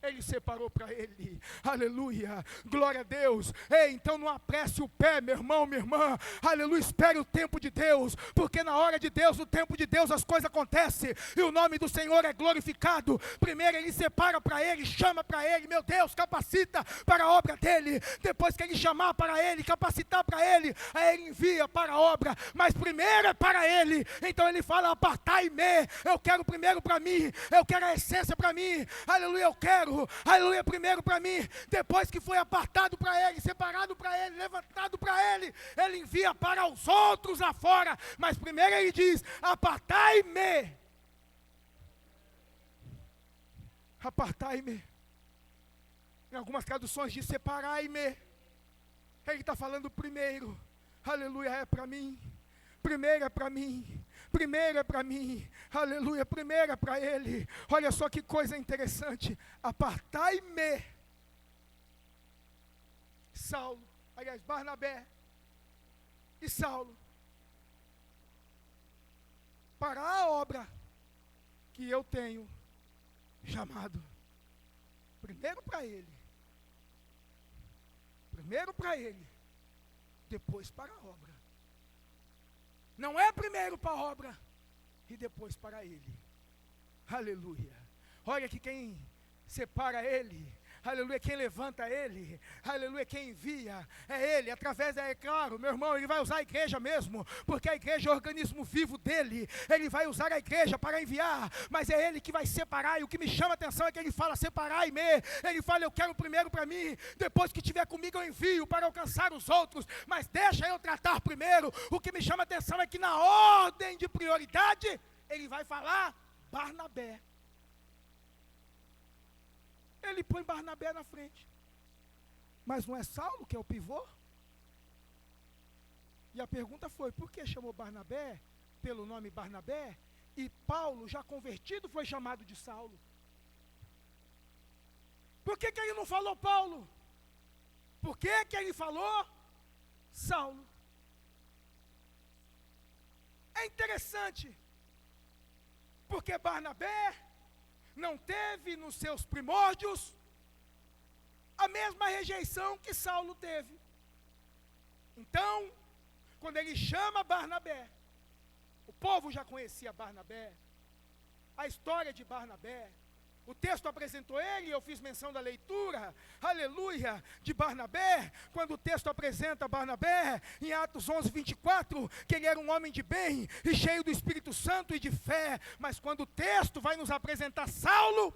ele separou para ele, aleluia, glória a Deus. Ei, então não apresse o pé, meu irmão, minha irmã, aleluia, espere o tempo de Deus, porque na hora de Deus, no tempo de Deus, as coisas acontecem, e o nome do Senhor é glorificado. Primeiro ele separa para ele, chama para ele, meu Deus, capacita para a obra dele. Depois que ele chamar para ele, capacitar para ele, aí ele envia para a obra, mas primeiro é para ele. Então ele fala, apartai-me, eu quero primeiro para mim, eu quero a essência para mim, aleluia, eu quero, aleluia, primeiro para mim. Depois que foi apartado para ele, separado para ele, levantado para ele, ele envia para os outros lá fora. Mas primeiro ele diz, apartai-me. Apartai-me. Em algumas traduções diz separai-me. Ele está falando primeiro, aleluia, é para mim. Primeiro é para mim. Primeiro é para mim, aleluia, primeiro é para ele. Olha só que coisa interessante. Apartai-me, Saulo, aliás, Barnabé e Saulo, para a obra que eu tenho chamado. Primeiro para ele, depois para a obra. Não é primeiro para a obra e depois para ele. Aleluia. Olha que quem separa ele, aleluia, quem levanta ele, aleluia, quem envia é ele, através é claro, meu irmão, ele vai usar a igreja mesmo, porque a igreja é o organismo vivo dele, ele vai usar a igreja para enviar, mas é ele que vai separar. E o que me chama a atenção é que ele fala separai-me, ele fala eu quero primeiro para mim, depois que estiver comigo eu envio para alcançar os outros, mas deixa eu tratar primeiro. O que me chama a atenção é que na ordem de prioridade, ele vai falar Barnabé. Ele põe Barnabé na frente. Mas não é Saulo que é o pivô? E a pergunta foi, por que chamou Barnabé pelo nome Barnabé? E Paulo, já convertido, foi chamado de Saulo. Por que ele não falou Paulo? Por que ele falou Saulo? É interessante, porque Barnabé não teve nos seus primórdios a mesma rejeição que Saulo teve. Então, quando ele chama Barnabé, o povo já conhecia Barnabé, a história de Barnabé. O texto apresentou ele, eu fiz menção da leitura, aleluia, de Barnabé, quando o texto apresenta Barnabé, em Atos 11, 24, que ele era um homem de bem, e cheio do Espírito Santo e de fé, mas quando o texto vai nos apresentar Saulo,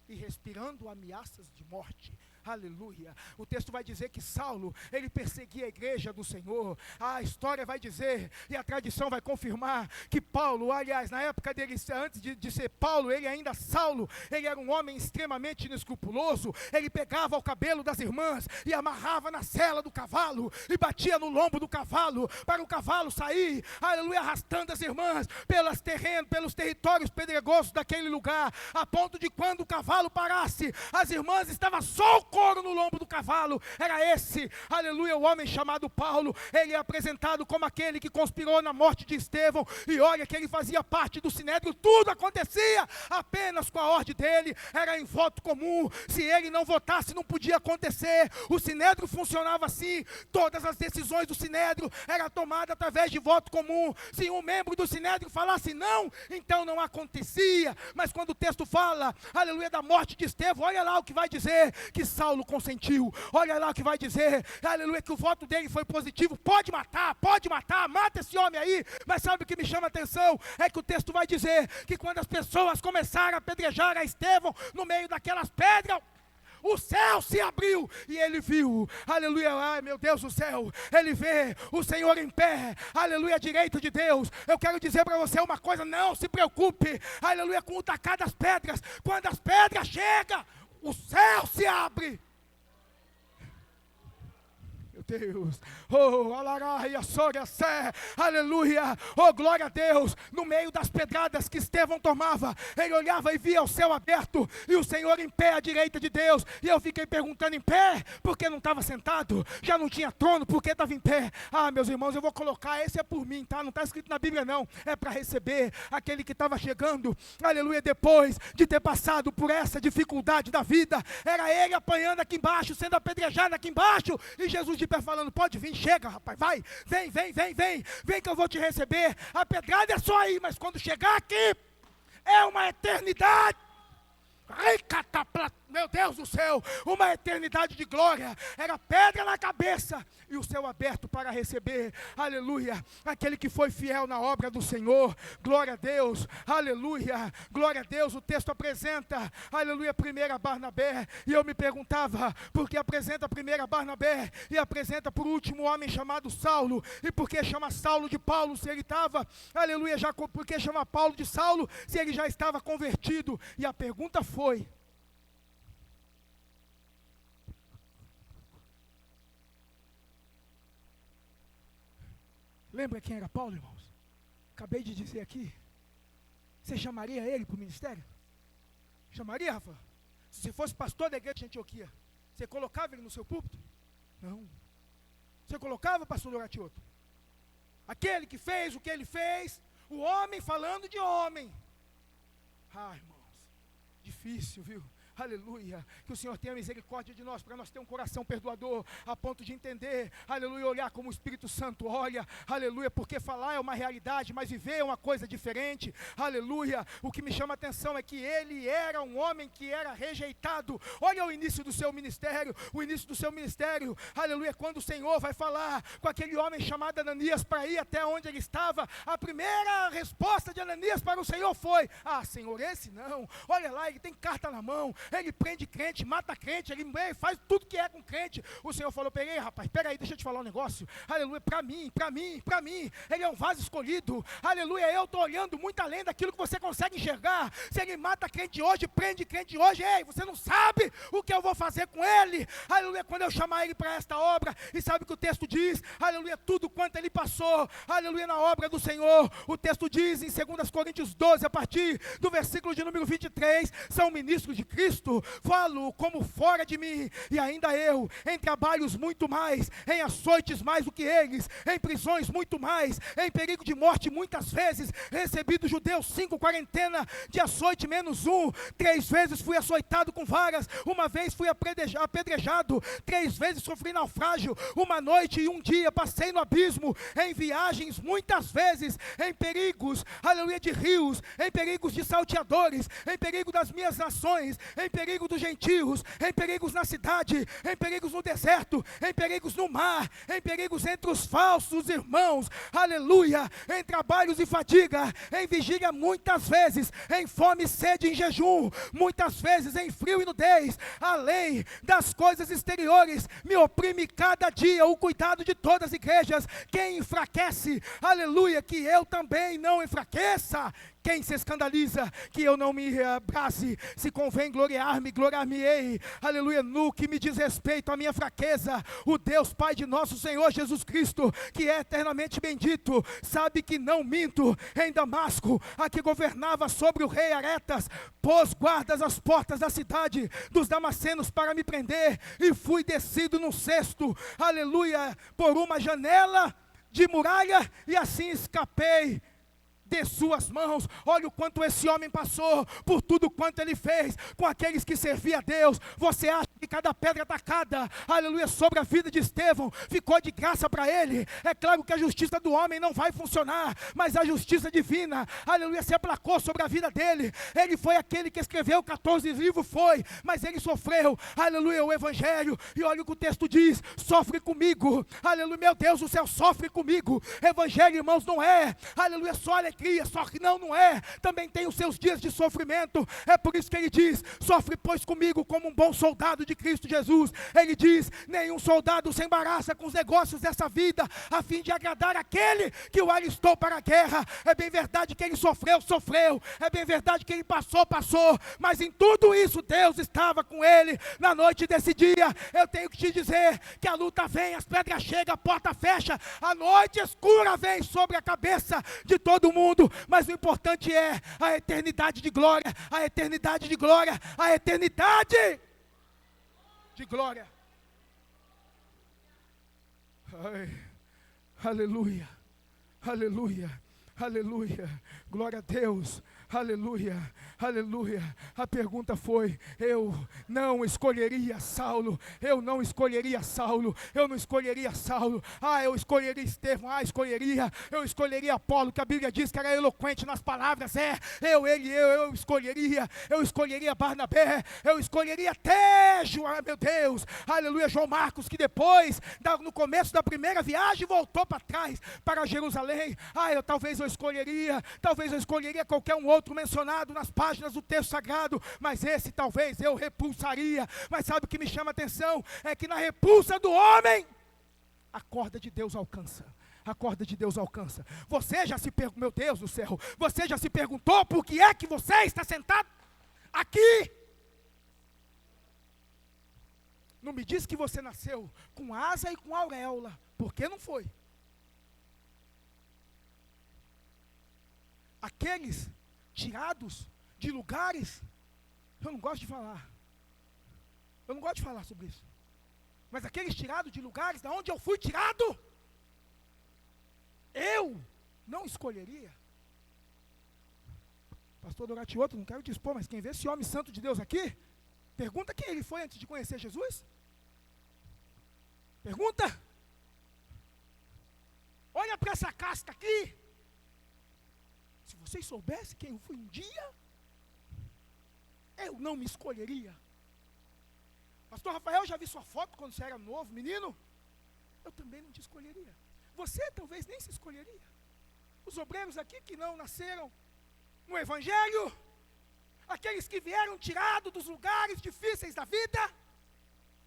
e respirando ameaças de morte. Aleluia, o texto vai dizer que Saulo, ele perseguia a igreja do Senhor. A história vai dizer, e a tradição vai confirmar, que Paulo, aliás, na época dele, antes de ser Paulo, ele ainda Saulo, ele era um homem extremamente inescrupuloso. Ele pegava o cabelo das irmãs e amarrava na sela do cavalo, e batia no lombo do cavalo, para o cavalo sair, aleluia, arrastando as irmãs pelos territórios pedregosos daquele lugar, a ponto de quando o cavalo parasse, as irmãs estavam só couro no lombo do cavalo. Era esse, aleluia, o homem chamado Paulo. Ele é apresentado como aquele que conspirou na morte de Estevão, e olha que ele fazia parte do Sinédrio. Tudo acontecia apenas com a ordem dele, era em voto comum. Se ele não votasse, não podia acontecer. O Sinédrio funcionava assim, todas as decisões do Sinédrio eram tomadas através de voto comum. Se um membro do Sinédrio falasse não, então não acontecia. Mas quando o texto fala, aleluia, da morte de Estevão, olha lá o que vai dizer, que Saulo consentiu. Olha lá o que vai dizer, aleluia, que o voto dele foi positivo. Pode matar, mata esse homem aí. Mas sabe o que me chama a atenção? É que o texto vai dizer que quando as pessoas começaram a apedrejar a Estevão, no meio daquelas pedras, o céu se abriu e ele viu, aleluia, ai meu Deus do céu, ele vê o Senhor em pé, aleluia, à direita de Deus. Eu quero dizer para você uma coisa, não se preocupe, aleluia, com o tacar das pedras. Quando as pedras chegam, o céu se abre. Meu Deus, oh, alaraia, sogra, sé, aleluia, oh, glória a Deus. No meio das pedradas que Estevão tomava, ele olhava e via o céu aberto, e o Senhor em pé à direita de Deus. E eu fiquei perguntando, em pé? Porque não estava sentado? Já não tinha trono, porque estava em pé? Ah, meus irmãos, eu vou colocar, esse é por mim, tá? Não está escrito na Bíblia não, é para receber aquele que estava chegando, aleluia, depois de ter passado por essa dificuldade da vida. Era ele apanhando aqui embaixo, sendo apedrejado aqui embaixo, e Jesus de pé falando, pode vir, chega rapaz, vai, vem que eu vou te receber. A pedrada é só aí, mas quando chegar aqui, é uma eternidade. Meu Deus do céu, uma eternidade de glória. Era pedra na cabeça e o céu aberto para receber, aleluia, aquele que foi fiel na obra do Senhor. Glória a Deus, aleluia, glória a Deus. O texto apresenta, aleluia, primeiro a Barnabé, e eu me perguntava, por que apresenta primeiro a Barnabé e apresenta por último o homem chamado Saulo? E por que chama Saulo de Paulo se ele estava, aleluia, por que chama Paulo de Saulo se ele já estava convertido? E a pergunta foi, lembra quem era Paulo, irmãos? Acabei de dizer aqui. Você chamaria ele para o ministério? Chamaria, Rafa? Se você fosse pastor da igreja de Antioquia, você colocava ele no seu púlpito? Não. Você colocava, pastor Doratioto? Aquele que fez o que ele fez, o homem falando de homem. Ah, irmãos, difícil, viu? Aleluia, que o Senhor tenha misericórdia de nós, para nós ter um coração perdoador, a ponto de entender, aleluia, olhar como o Espírito Santo olha, aleluia, porque falar é uma realidade, mas viver é uma coisa diferente, aleluia. O que me chama a atenção é que ele era um homem que era rejeitado. Olha o início do seu ministério, aleluia, quando o Senhor vai falar com aquele homem chamado Ananias para ir até onde ele estava, a primeira resposta de Ananias para o Senhor foi, ah Senhor, esse não, olha lá, ele tem carta na mão, ele prende crente, mata crente, ele faz tudo que é com crente. O Senhor falou, peraí rapaz, peraí, deixa eu te falar um negócio, aleluia, para mim, ele é um vaso escolhido, aleluia, eu estou olhando muito além daquilo que você consegue enxergar. Se ele mata crente hoje, prende crente hoje, ei, você não sabe o que eu vou fazer com ele, aleluia, quando eu chamar ele para esta obra. E sabe o que o texto diz, aleluia, tudo quanto ele passou, aleluia, na obra do Senhor. O texto diz em 2 Coríntios 12, a partir do versículo de número 23, são ministros de Cristo, Cristo, falo como fora de mim, e ainda eu, em trabalhos muito mais, em açoites mais do que eles, em prisões muito mais, em perigo de morte muitas vezes, recebi dos judeus 5 quarentena de açoite menos 1, 3 vezes fui açoitado com varas, uma vez fui apedrejado, 3 vezes sofri naufrágio, uma noite e um dia passei no abismo, em viagens muitas vezes, em perigos, aleluia, de rios, em perigos de salteadores, em perigo das minhas nações, em perigo dos gentios, em perigos na cidade, em perigos no deserto, em perigos no mar, em perigos entre os falsos irmãos, aleluia, em trabalhos e fadiga, em vigília muitas vezes, em fome, sede e em jejum, muitas vezes em frio e nudez, além das coisas exteriores, me oprime cada dia o cuidado de todas as igrejas. Quem enfraquece, aleluia, que eu também não enfraqueça. Quem se escandaliza, que eu não me abrace. Se convém gloriar-me, gloriar-me-ei, aleluia, no que me diz respeito à minha fraqueza. O Deus Pai de nosso Senhor Jesus Cristo, que é eternamente bendito, sabe que não minto. Em Damasco, a que governava sobre o rei Aretas, pôs guardas às portas da cidade dos damascenos para me prender, e fui descido num cesto, aleluia, por uma janela de muralha, e assim escapei de suas mãos. Olha o quanto esse homem passou, por tudo quanto ele fez, com aqueles que serviam a Deus. Você acha que cada pedra atacada, aleluia, sobre a vida de Estevão, ficou de graça para ele? É claro que a justiça do homem não vai funcionar, mas a justiça divina, aleluia, se aplacou sobre a vida dele. Ele foi aquele que escreveu 14 livros, mas ele sofreu, aleluia, o evangelho. E olha o que o texto diz: sofre comigo, aleluia, meu Deus do céu, sofre comigo. Evangelho, irmãos, não é, aleluia, só alegria, só que não é, também tem os seus dias de sofrimento. É por isso que ele diz: sofre pois comigo como um bom soldado de Cristo Jesus. Ele diz: nenhum soldado se embaraça com os negócios dessa vida, a fim de agradar aquele que o alistou para a guerra. É bem verdade que ele sofreu, é bem verdade que ele passou, mas em tudo isso Deus estava com ele. Na noite desse dia, eu tenho que te dizer que a luta vem, as pedras chegam, a porta fecha, a noite escura vem sobre a cabeça de todo mundo, mas o importante é a eternidade de glória, a eternidade de glória, a eternidade de glória. Ai, aleluia, aleluia, aleluia, glória a Deus, aleluia, aleluia. A pergunta foi: eu não escolheria Saulo, eu não escolheria Saulo, eu não escolheria Saulo. Eu escolheria Estevão, eu escolheria Apolo, que a Bíblia diz que era eloquente nas palavras. Eu escolheria Barnabé, eu escolheria Tejo, meu Deus, aleluia, João Marcos, que depois, no começo da primeira viagem, voltou para trás, para Jerusalém. Talvez eu escolheria qualquer um outro mencionado nas páginas do texto sagrado, mas esse talvez eu repulsaria. Mas sabe o que me chama a atenção? É que na repulsa do homem, a corda de Deus alcança. A corda de Deus alcança. Você já se perguntou, meu Deus do céu, você já se perguntou por que é que você está sentado aqui? Não me diz que você nasceu com asa e com auréola, porque não foi. Aqueles tirados de lugares, eu não gosto de falar sobre isso, mas aqueles tirados de lugares da onde eu fui tirado, eu não escolheria. Pastor Doratioto, não quero te expor, mas quem vê esse homem santo de Deus aqui, pergunta quem ele foi antes de conhecer Jesus. Pergunta. Olha para essa casca aqui. Se vocês soubessem quem eu fui um dia, eu não me escolheria. Pastor Rafael, já vi sua foto quando você era novo, menino. Eu também não te escolheria. Você talvez nem se escolheria. Os obreiros aqui que não nasceram no Evangelho, aqueles que vieram tirados dos lugares difíceis da vida,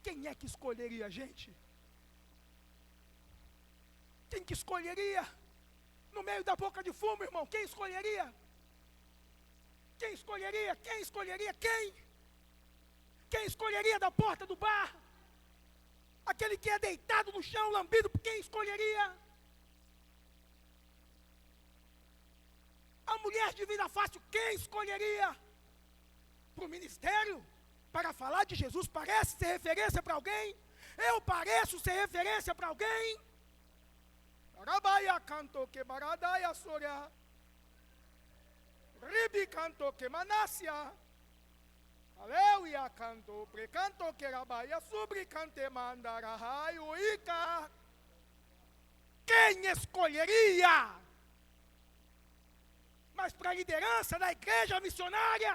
quem é que escolheria a gente? Quem que escolheria? No meio da boca de fumo, irmão, quem escolheria? Quem escolheria? Quem escolheria? Quem? Quem escolheria da porta do bar? Aquele que é deitado no chão, lambido, quem escolheria? A mulher de vida fácil, quem escolheria? Para o ministério? para falar de Jesus, parece ser referência para alguém? Eu pareço ser referência para alguém? Rabaia canto que baradaia soria. Ribi canto que manácia. Aleluia canto, precanto que rabaia, sobre cante mandara raio ica. Quem escolheria? Mas para a liderança da igreja missionária,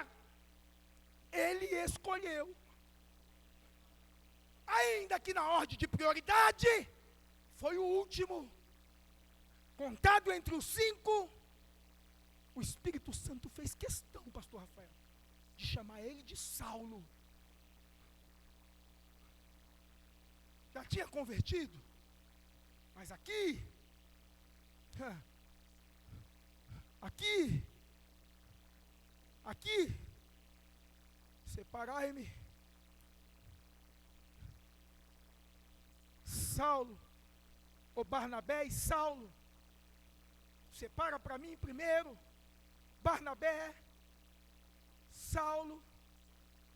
ele escolheu. Ainda que na ordem de prioridade, foi o último. Contado entre os 5, o Espírito Santo fez questão, pastor Rafael, de chamar ele de Saulo. Já tinha convertido, mas aqui, separai-me, Saulo, ou Barnabé e Saulo, separa para mim primeiro, Barnabé, Saulo,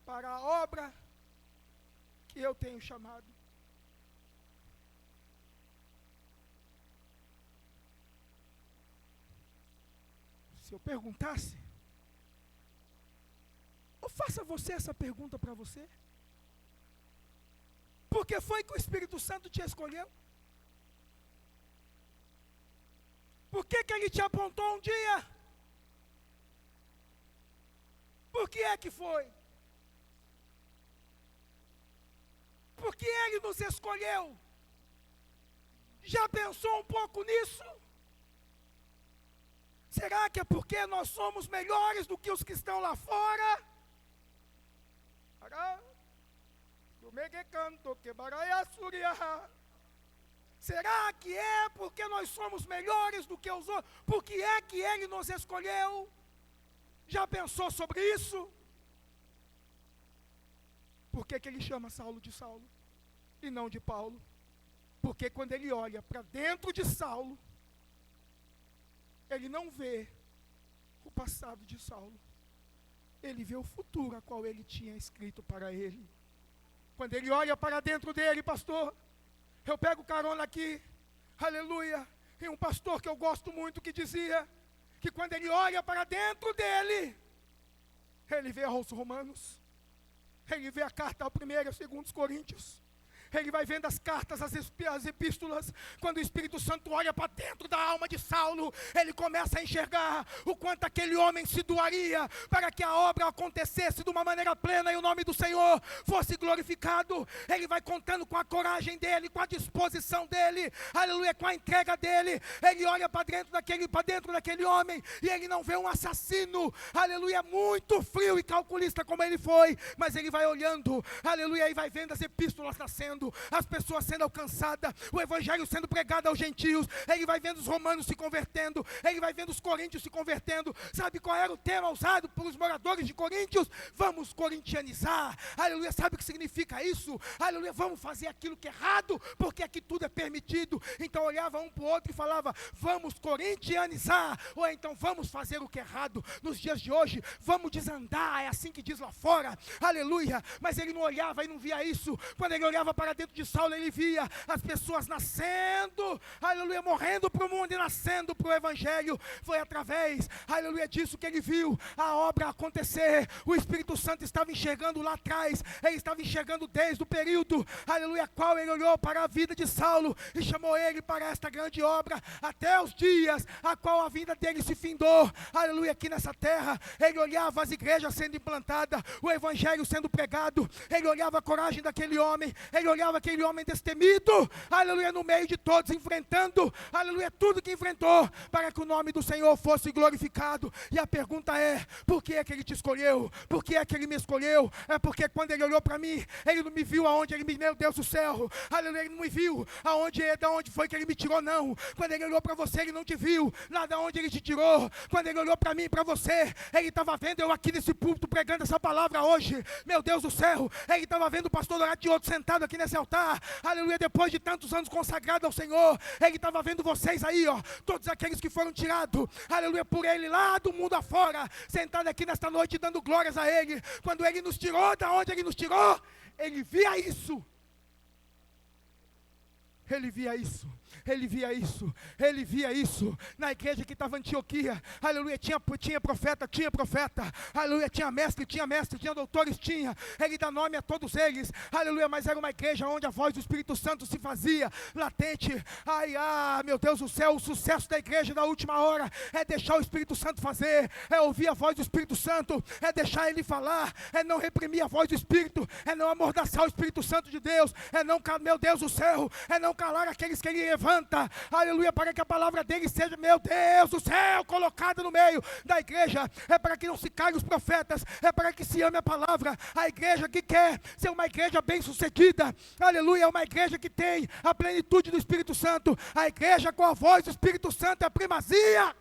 para a obra que eu tenho chamado. Se eu perguntasse, ou faça você essa pergunta para você, por que foi que o Espírito Santo te escolheu? Por que que ele te apontou um dia? Por que é que foi? Por que ele nos escolheu? Já pensou um pouco nisso? Será que é porque nós somos melhores do que os que estão lá fora? Será que é porque nós somos melhores do que os outros? Por que é que ele nos escolheu? Já pensou sobre isso? Por que que ele chama Saulo de Saulo e não de Paulo? Porque quando ele olha para dentro de Saulo, ele não vê o passado de Saulo. Ele vê o futuro a qual ele tinha escrito para ele. Quando ele olha para dentro dele, pastor, eu pego carona aqui, aleluia, em um pastor que eu gosto muito que dizia que quando ele olha para dentro dele, ele vê aos Romanos, ele vê a carta ao 1º e 2 Coríntios, ele vai vendo as cartas, as epístolas. Quando o Espírito Santo olha para dentro da alma de Saulo, ele começa a enxergar o quanto aquele homem se doaria para que a obra acontecesse de uma maneira plena e o nome do Senhor fosse glorificado. Ele vai contando com a coragem dele, com a disposição dele, aleluia, com a entrega dele. Ele olha para dentro daquele homem e ele não vê um assassino, aleluia, muito frio e calculista como ele foi, mas ele vai olhando, aleluia, e vai vendo as epístolas nascendo, as pessoas sendo alcançadas, o evangelho sendo pregado aos gentios. Ele vai vendo os romanos se convertendo, ele vai vendo os coríntios se convertendo. Sabe qual era o tema usado pelos moradores de Coríntios? Vamos corintianizar, aleluia. Sabe o que significa isso? Aleluia, vamos fazer aquilo que é errado, porque aqui tudo é permitido. Então olhava um para o outro e falava, vamos corintianizar, ou então vamos fazer o que é errado. Nos dias de hoje, vamos desandar, é assim que diz lá fora, aleluia. Mas ele não olhava e não via isso. Quando ele olhava para dentro de Saulo, ele via as pessoas nascendo, aleluia, morrendo para o mundo e nascendo para o evangelho. Foi através, aleluia, disso que ele viu a obra acontecer. O Espírito Santo estava enxergando lá atrás, ele estava enxergando desde o período, aleluia, qual ele olhou para a vida de Saulo e chamou ele para esta grande obra, até os dias a qual a vida dele se findou, aleluia, aqui nessa terra. Ele olhava as igrejas sendo implantadas, o evangelho sendo pregado, ele olhava a coragem daquele homem, ele olhava aquele homem destemido, aleluia, no meio de todos, enfrentando, aleluia, tudo que enfrentou, para que o nome do Senhor fosse glorificado. E a pergunta é, por que é que ele te escolheu? Por que é que ele me escolheu? É porque quando ele olhou para mim, ele não me viu aonde ele me, meu Deus do céu, aleluia, ele não me viu da onde foi que ele me tirou, não. Quando ele olhou para você, ele não te viu lá da onde ele te tirou. Quando ele olhou para mim e para você, ele estava vendo eu aqui nesse púlpito pregando essa palavra hoje, meu Deus do céu, ele estava vendo o pastor Donato de outro sentado aqui nessa nesse altar, aleluia, depois de tantos anos consagrado ao Senhor, Ele estava vendo vocês aí, ó, todos aqueles que foram tirados, aleluia, por Ele lá do mundo afora, sentados aqui nesta noite dando glórias a Ele. Quando Ele nos tirou, da onde Ele nos tirou, Ele via isso. Ele via isso, ele via isso, ele via isso, na igreja que estava em Antioquia, aleluia, tinha profeta, aleluia, tinha mestre, tinha doutores, ele dá nome a todos eles, aleluia, mas era uma igreja onde a voz do Espírito Santo se fazia latente. Meu Deus do céu, o sucesso da igreja da última hora é deixar o Espírito Santo fazer, é ouvir a voz do Espírito Santo, é deixar ele falar, é não reprimir a voz do Espírito, é não amordaçar o Espírito Santo de Deus, é não, meu Deus do céu, é não calar aqueles que Ele levanta, aleluia, para que a palavra dele seja, meu Deus do céu, colocada no meio da igreja. É para que não se caia os profetas, é para que se ame a palavra. A igreja que quer ser uma igreja bem sucedida, aleluia, é uma igreja que tem a plenitude do Espírito Santo, a igreja com a voz do Espírito Santo é a primazia.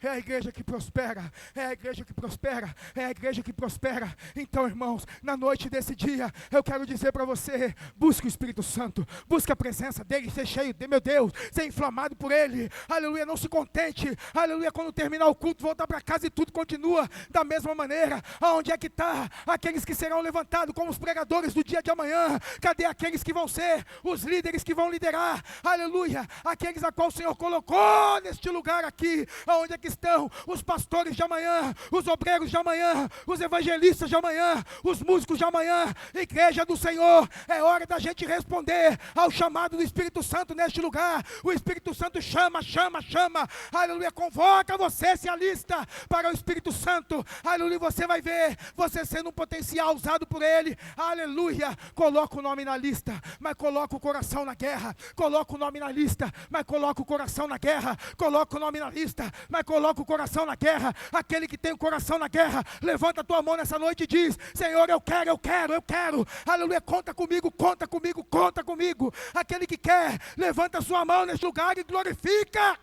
É a igreja que prospera, é a igreja que prospera, é a igreja que prospera. Então, irmãos, na noite desse dia, eu quero dizer para você, busque o Espírito Santo, busque a presença dEle, ser cheio de, meu Deus, ser inflamado por Ele, aleluia, não se contente, aleluia, quando terminar o culto, voltar para casa e tudo continua da mesma maneira. Aonde é que está aqueles que serão levantados como os pregadores do dia de amanhã? Cadê aqueles que vão ser os líderes que vão liderar, aleluia, aqueles a qual o Senhor colocou neste lugar aqui? Aonde é que estão os pastores de amanhã, os obreiros de amanhã, os evangelistas de amanhã, os músicos de amanhã? Igreja do Senhor, é hora da gente responder ao chamado do Espírito Santo neste lugar. O Espírito Santo chama, aleluia, convoca você, se alista para o Espírito Santo, aleluia, você vai ver, você sendo um potencial usado por Ele, aleluia. Coloca o nome na lista, mas coloca o coração na guerra, coloca o nome na lista, mas coloca o coração na guerra, coloca o nome na lista, mas coloca o coração na guerra. Aquele que tem o coração na guerra, levanta a tua mão nessa noite e diz: Senhor, eu quero, aleluia, conta comigo. Aquele que quer, levanta a sua mão nesse lugar e glorifica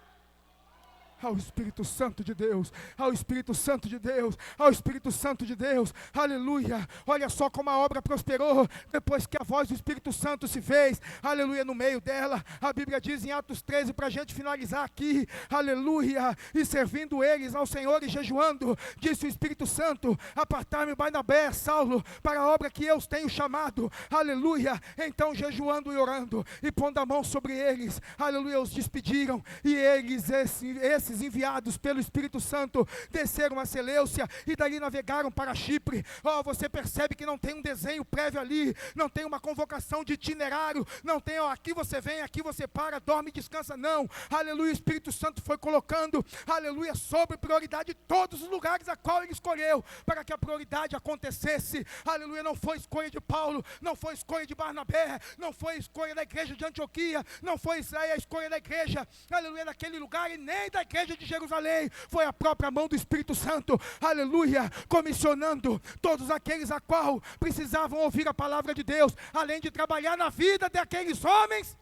ao Espírito Santo de Deus, ao Espírito Santo de Deus, ao Espírito Santo de Deus, aleluia. Olha só como a obra prosperou, depois que a voz do Espírito Santo se fez, aleluia, no meio dela. A Bíblia diz em Atos 13, para a gente finalizar aqui, aleluia, e servindo eles ao Senhor e jejuando, disse o Espírito Santo: apartar-me Barnabé, Saulo, para a obra que eu os tenho chamado, aleluia. Então jejuando e orando, e pondo a mão sobre eles, aleluia, os despediram, e eles, esses enviados pelo Espírito Santo, desceram a Seleucia e dali navegaram para Chipre. Você percebe que não tem um desenho prévio ali, não tem uma convocação de itinerário, não tem, aqui você vem, aqui você para, dorme e descansa, não, aleluia. O Espírito Santo foi colocando, aleluia, sobre prioridade todos os lugares a qual Ele escolheu, para que a prioridade acontecesse, aleluia. Não foi escolha de Paulo, não foi escolha de Barnabé, não foi escolha da igreja de Antioquia, não foi a escolha da igreja, aleluia, daquele lugar, e nem da igreja de Jerusalém. Foi a própria mão do Espírito Santo, aleluia, comissionando todos aqueles a qual precisavam ouvir a palavra de Deus, além de trabalhar na vida daqueles homens,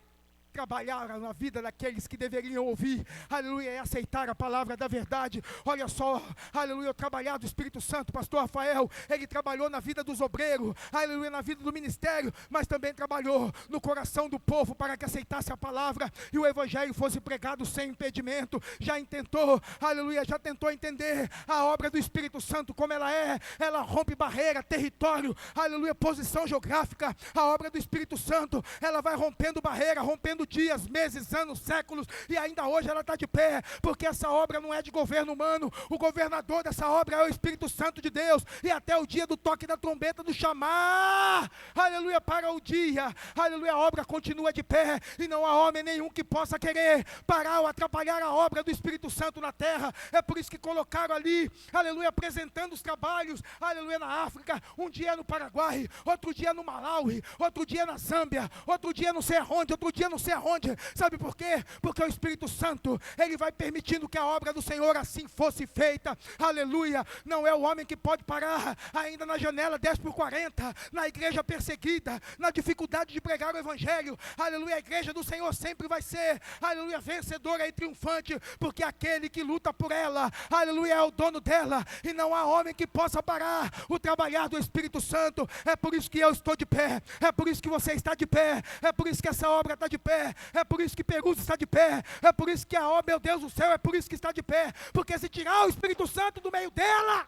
trabalharam na vida daqueles que deveriam ouvir, aleluia, e aceitar a palavra da verdade. Olha só, aleluia, o trabalhar do Espírito Santo, pastor Rafael, ele trabalhou na vida dos obreiros, aleluia, na vida do ministério, mas também trabalhou no coração do povo para que aceitasse a palavra e o evangelho fosse pregado sem impedimento. Já tentou, aleluia, já tentou entender a obra do Espírito Santo como ela é. Ela rompe barreira, território, aleluia, posição geográfica. A obra do Espírito Santo, ela vai rompendo barreira, rompendo dias, meses, anos, séculos, e ainda hoje ela está de pé, porque essa obra não é de governo humano. O governador dessa obra é o Espírito Santo de Deus, e até o dia do toque da trombeta, do chamar, aleluia, para o dia, aleluia, a obra continua de pé, e não há homem nenhum que possa querer parar ou atrapalhar a obra do Espírito Santo na terra. É por isso que colocaram ali, aleluia, apresentando os trabalhos, aleluia, na África, um dia no Paraguai, outro dia no Malawi, outro dia na Zâmbia, outro dia não sei aonde, outro dia não sei sei aonde. Sabe por quê? Porque o Espírito Santo, ele vai permitindo que a obra do Senhor assim fosse feita. Aleluia. Não é o homem que pode parar ainda na janela 10/40, na igreja perseguida, na dificuldade de pregar o Evangelho. Aleluia. A igreja do Senhor sempre vai ser, aleluia, vencedora e triunfante, porque aquele que luta por ela, aleluia, é o dono dela, e não há homem que possa parar o trabalhar do Espírito Santo. É por isso que eu estou de pé, é por isso que você está de pé, é por isso que essa obra está de pé, é por isso que Perus está de pé, é por isso que a obra, meu Deus do céu, é por isso que está de pé, porque se tirar o Espírito Santo do meio dela,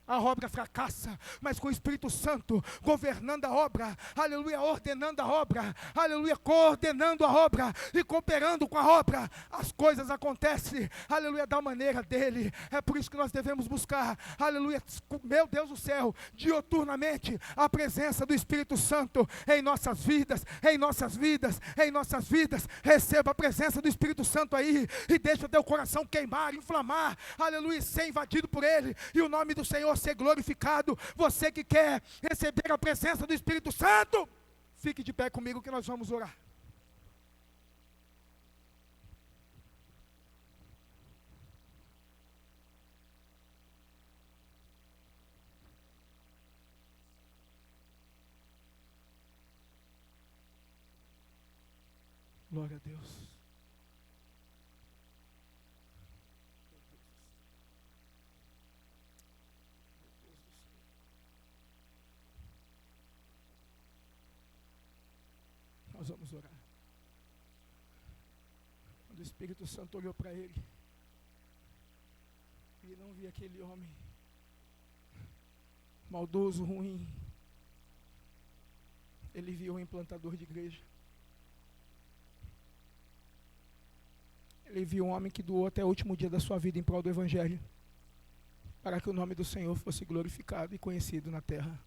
a obra fracassa. Mas com o Espírito Santo governando a obra, aleluia, ordenando a obra, aleluia, coordenando a obra e cooperando com a obra, as coisas acontecem, aleluia, da maneira dele. É por isso que nós devemos buscar, aleluia, meu Deus do céu, dioturnamente a presença do Espírito Santo em nossas vidas, em nossas vidas, em nossas vidas. Receba a presença do Espírito Santo aí e deixa teu coração queimar, inflamar, aleluia, ser invadido por ele e o nome do Senhor ser glorificado. Você que quer receber a presença do Espírito Santo, fique de pé comigo que nós vamos orar. Glória a Deus. Nós vamos orar. Quando o Espírito Santo olhou para ele, ele não via aquele homem maldoso, ruim. Ele viu um implantador de igreja. Ele viu um homem que doou até o último dia da sua vida em prol do Evangelho, para que o nome do Senhor fosse glorificado e conhecido na terra.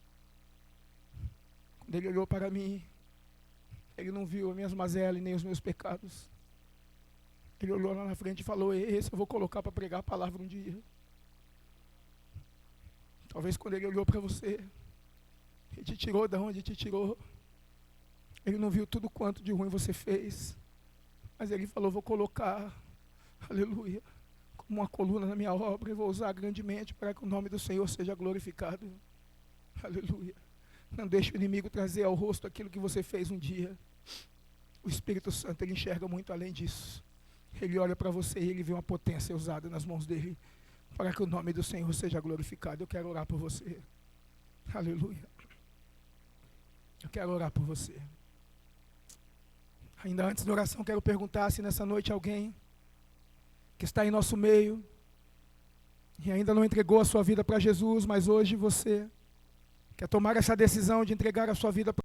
Quando ele olhou para mim, ele não viu as minhas mazelas e nem os meus pecados. Ele olhou lá na frente e falou: esse eu vou colocar para pregar a palavra um dia. Talvez quando ele olhou para você, ele te tirou da onde te tirou. Ele não viu tudo quanto de ruim você fez, mas ele falou: vou colocar, aleluia, como uma coluna na minha obra e vou usar grandemente para que o nome do Senhor seja glorificado. Aleluia. Não deixe o inimigo trazer ao rosto aquilo que você fez um dia. O Espírito Santo, ele enxerga muito além disso. Ele olha para você e ele vê uma potência usada nas mãos dele para que o nome do Senhor seja glorificado. Eu quero orar por você. Aleluia. Eu quero orar por você. Ainda antes da oração, quero perguntar se nessa noite alguém que está em nosso meio e ainda não entregou a sua vida para Jesus, mas hoje você quer tomar essa decisão de entregar a sua vida para